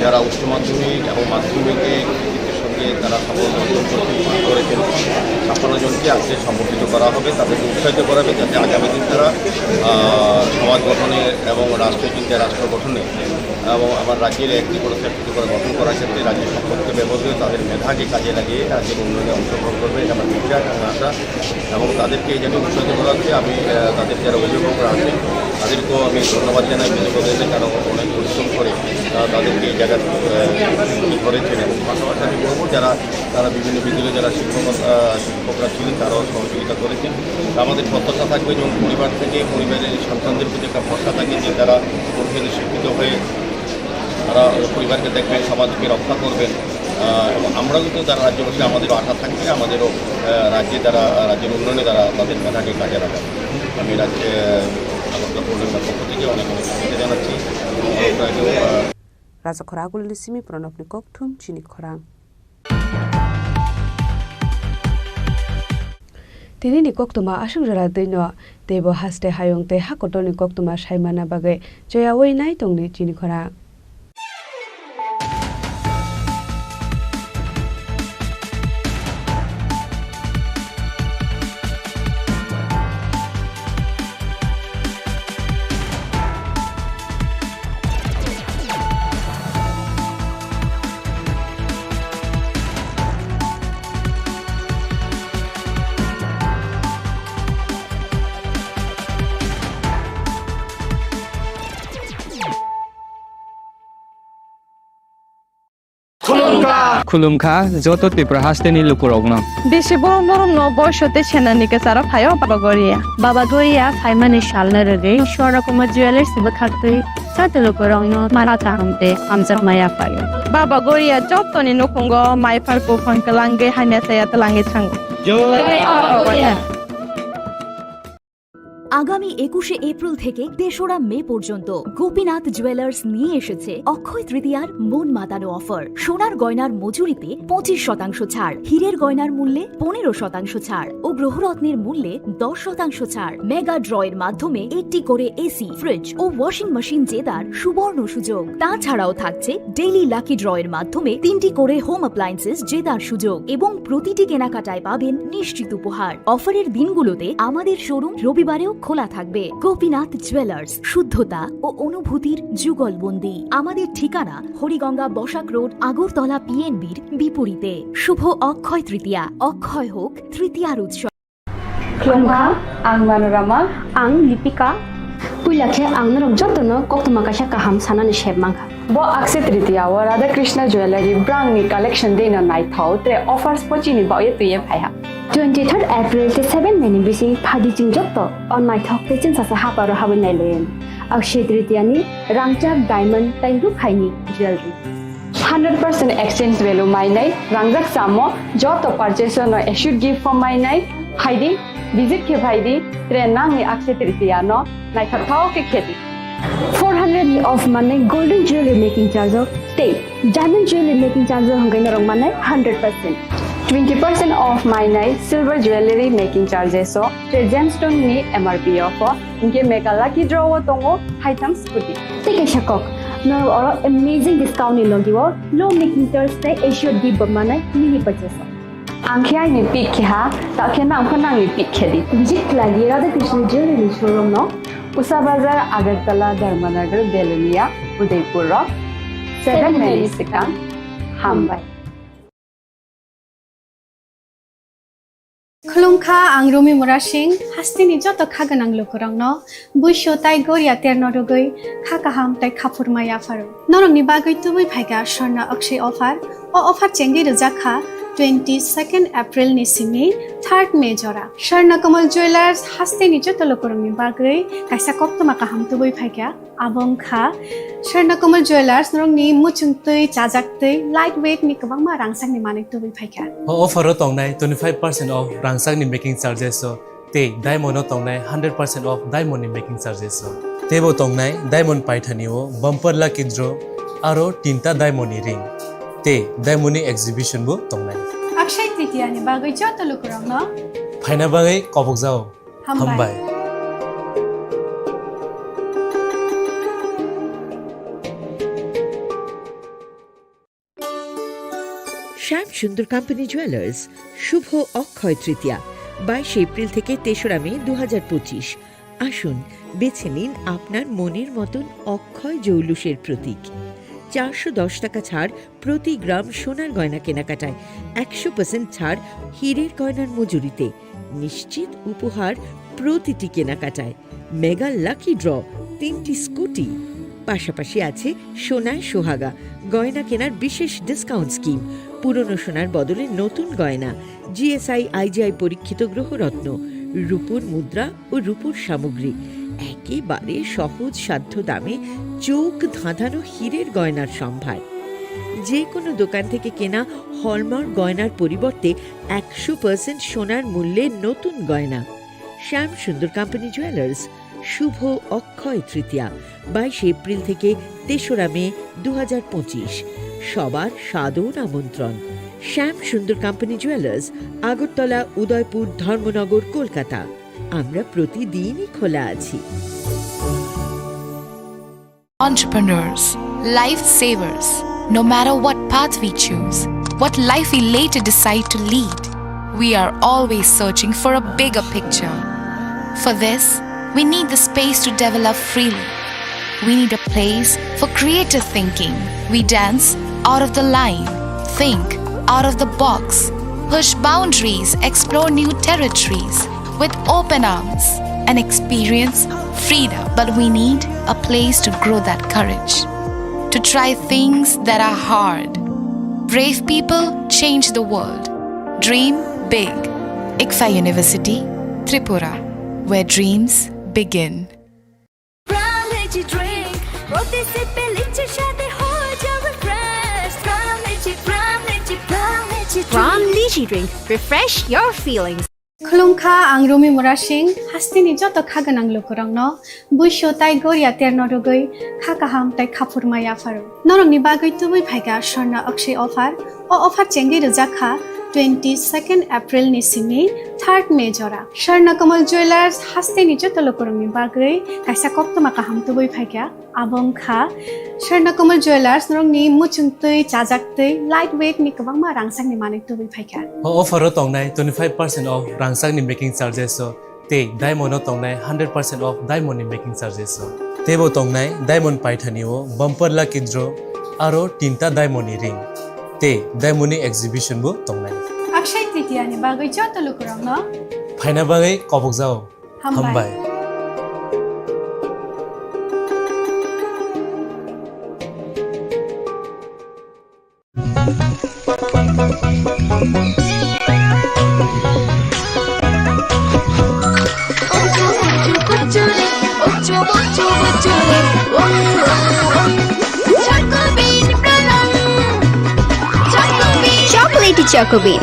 যারা উচ্চ মাধ্যমিক এবং মাধ্যমিকে কৃতিত্বের সঙ্গে তারা সফল অর্জন করেছেন 56 জনকে আজকে সম্বর্ধিত করা হবে, তাদেরকে উৎসাহিত করা হবে যাতে আগামী দিন তারা সমাজ গঠনে এবং রাষ্ট্রের চিন্তায় রাষ্ট্র গঠনে এবং আমার রাজ্যের একটি করে চাকরি করে গঠন করার ক্ষেত্রে রাজ্যের সম্পদকে ব্যবহৃত তাদের মেধাকে কাজে লাগিয়ে রাজ্যের উন্নয়নে অংশগ্রহণ করবে এটা আমার বিশ্বাস এবং আশা। এবং তাদেরকে যেটা উৎসাহিত করা হচ্ছে আমি তাদের যারা অভিভাবকরা আছেন তাদেরকেও আমি ধন্যবাদ জানাই, বিশেষভাবে তারা অনেক পরিশ্রম করে তাদেরকে এই জায়গায় করেছেন। এবং পাশাপাশি আমি বলবো তারা বিভিন্ন বিদ্যালয়ে যারা শিক্ষকরা ছিলেন তারাও সহযোগিতা করেছেন। আমাদের প্রত্যাশা থাকবে এবং পরিবার থেকে পরিবারের সন্তানদের প্রতি একটা ভরসা থাকে যে তারা পরিবারে শিক্ষিত হয়ে তারা পরিবারকে দেখবেন, সমাজকে রক্ষা করবেন। এবং আমরাও কিন্তু যারা রাজ্যবাসী আমাদেরও আশা থাকবে আমাদেরও রাজ্যে তারা রাজ্যের উন্নয়নে তারা তাদের মেধাকে কাজে লাগাবে। আমি রাজ্যে আগরতলা পৌরসভার পক্ষ থেকে অনেক অনেক শুভেচ্ছা জানাচ্ছি। Rajakor Aguliri Pranab Nikokthum Chini Khorang Tini Nikoktuma Ashugjara Dino Debo Haste Hayong Te Hakoto Nikoktuma Shaimana Bagai Joya Wei Nai Tongni Chini Khorang খুলুমখা যত ত্রিপুরা হাসতেনি লুকুরগ্ন বেশি বড় নরম ন বয়সতে সেনানিকে সারা ফাইও বাবা গরিয়া ফাইমানি সালনা রে সরকম জুয়েলার্স বখাতে সাতে লুকুরগ্ন মারা তাহমতে আমজা মায়া পাই বাবা গরিয়া যতনি নকুঙ্গ মাইফার কো ফনকলাঙ্গে হাইনা সায়া তলাঙ্গে থাঙ্গ আগামী 21শে এপ্রিল থেকে 3রা মে পর্যন্ত গোপীনাথ জুয়েলার্স নিয়ে এসেছে অক্ষয় তৃতীয়ার মন মাতানো অফার। সোনার গয়নার মজুরিতে 25% ছাড়, হীরের গয়নার মূল্যে 15% ছাড় ও গ্রহরত্নের মূল্যে 10% ছাড়। মেগা ড্রয়ের মাধ্যমে একটি করে এসি, ফ্রিজ ও ওয়াশিং মেশিন জেতার সুবর্ণ সুযোগ। তাছাড়াও থাকছে ডেইলি লাকি ড্রয়ের মাধ্যমে 3টি করে হোম অ্যাপ্লায়েন্সেস জেতার সুযোগ এবং প্রতিটি কেনাকাটায় পাবেন নিশ্চিত উপহার। অফারের দিনগুলোতে আমাদের শোরুম রবিবারেও খোলা থাকবে। গোপীনাথ জুয়েলার্স, শুদ্ধতা ও অনুভূতির যুগলবন্দি। আমাদের ঠিকানা হরিগঙ্গা বসাক রোড, আগরতলা পিএনবির বিপরীতে। শুভ অক্ষয় তৃতীয়া, অক্ষয় হোক তৃতীয়ার উৎসব। Klongkha, ang Manorama, ang Lipika. Puilakhe ang narok jotono koktoma kasha kaham sanani shebmangkha. Bo akse tritiya wa Radha Krishna Jewelry brand ni collection dena nai thau tre offers pochini ba ye tuye phaiha. 23rd April te 7 meni bisi phadi jing jotto on my thok te chin sa ha paro hawen nai len. Akshe tritiya ni rangchak diamond tangru khaini jewelry. 100% exchange value mai nai rangjak samo joto purchase no issued gift for mai nai haidi visit ke bhaidi tre nangi akshe tritiya no nai thau ke kheti 400 of money golden jewelry making charge of stay diamond jewelry making charge of hangai narong manai 100% 20% off minai silver jewelry making charges so gemstone ni MRP of inke mega lucky draw tongo haitam scooty take a shakok no or amazing discount ni logiwo low making charge te assured give manai mini purchase angkhya ni pick kha ta khena angkhana ni pick khedi visit lagi Radha Krishna jewelry showroom no Usa Bazar, Agartala, Dharmanagar, Belunia, Udaipur, 7 Mary Sikang, Hambai. Khulungkha ang Rumi Murashing, hastini joto khaganang lukurang no, buisho tai goria terno rogoi, khakaham tai khapur maya faru. Norong ni bagoi tubui phaiga Sharna Akshay offer, o offer chengi rujakha 22nd April ni simi 3rd May jora. Sharna Kamal Jewelers hastini joto lukurang ni bagoi, kaisa koktoma kaham tubui phaiga, abong kha, Sharna Kamal Jewelers norong ni muchung tui, chajak tui, lightweight ni kabang ma rangsang ni manik tubui phaiga. Offer tong nai 25% off rangsang ni making charges so te diamond tong nai 100% off diamond ni making charges so te bo tong nai diamond paithani o bumper lucky draw aro tinta diamond ni ring te diamond ni exhibition bo tong nai Akshay Tritiya ni bagoi joto lukurang no phaina bagai kobok jao hambai শ্যাম সুন্দর company jewellers শুভ Akshaya Tritiya 22 April থেকে 3রা মে 2025। আসুন বেছে নিন আপনার মনের মতন অক্ষয় জৌলুসের প্রতীক। 410 টাকা ছাড় প্রতি গ্রাম সোনার গয়না কেনাকাটায়, 100% ছাড় হীরের গয়নার মজুরিতে, নিশ্চিত উপহার প্রতিটি কেনাকাটায়, মেগা লাকি ড্র 3টি স্কুটি। পাশাপাশি আছে সোনায় সোহাগা গয়না কেনার বিশেষ ডিসকাউন্ট স্কিম, পুরনো সোনার বদলে নতুন গয়না, জিএসআই আইজিআই পরীক্ষিত গ্রহরত্ন, রূপোর মুদ্রা ও রূপোর সামগ্রী, একেবারে সহজ সাধ্য দামে চোখ ধাঁধানো হীরের গয়নার সম্ভার। যে কোনো দোকান থেকে কেনা হলমার্ক গয়নার পরিবর্তে 100% সোনার মূল্যে নতুন গয়না। শ্যাম সুন্দর কোম্পানি জুয়েলার্স শুভ অক্ষয় তৃতীয়া 22 এপ্রিল থেকে 3রা মে 2025। সবার সাদর আমন্ত্রণ। শ্যাম সুন্দর কোম্পানি জুয়েলার্স, আগরতলা, উদয়পুর, ধর্মনগর, কলকাতা। আমরা প্রতিদিনই খোলা আছি। Entrepreneurs, life savers, no matter what path we choose, what life we later decide to lead, we are always searching for a bigger picture. For this, we need the space to develop freely. We need a place for creative thinking. We dance out of the line, think out of the box, push boundaries, explore new territories with open arms and experience freedom. But we need a place to grow that courage, to try things that are hard, Brave people change the world. Dream big. ICFA University, Tripura, where dreams begin. Pram Lychee Drink. Refresh your feelings. Khulungkha ang Rumi Murashing hastini joto khaganang lokorangno buisho tai goria terno rogoi khakaham tai khapurmaya faru norong ni bagoi tubui phaiga sorna akshay offer o offer chengi rejakha 22nd April ni simi 3rd May jora Sharna Kamal Jewelers hastini joto lokorang ni bagoi kaisa koptoma kaham tubui phaiga abong kha Sharna Kamal Jewelers norong ni muchungtui chajaktui lightweight ni kabangma rangsang ni manik tubui phaiga offer o tongnai 25% of rangsang ni making charges so te diamond o tongnai 100% of diamond ni making charges so tebo tongnai diamond paithani o bumper lucky draw aro tinta diamond ni ring te diamond ni exhibition bo tongnai Akshay Tritiya ni bagoi joto lokorangno phaina bagai kobok jao hambai Chocolatey Choco Bean.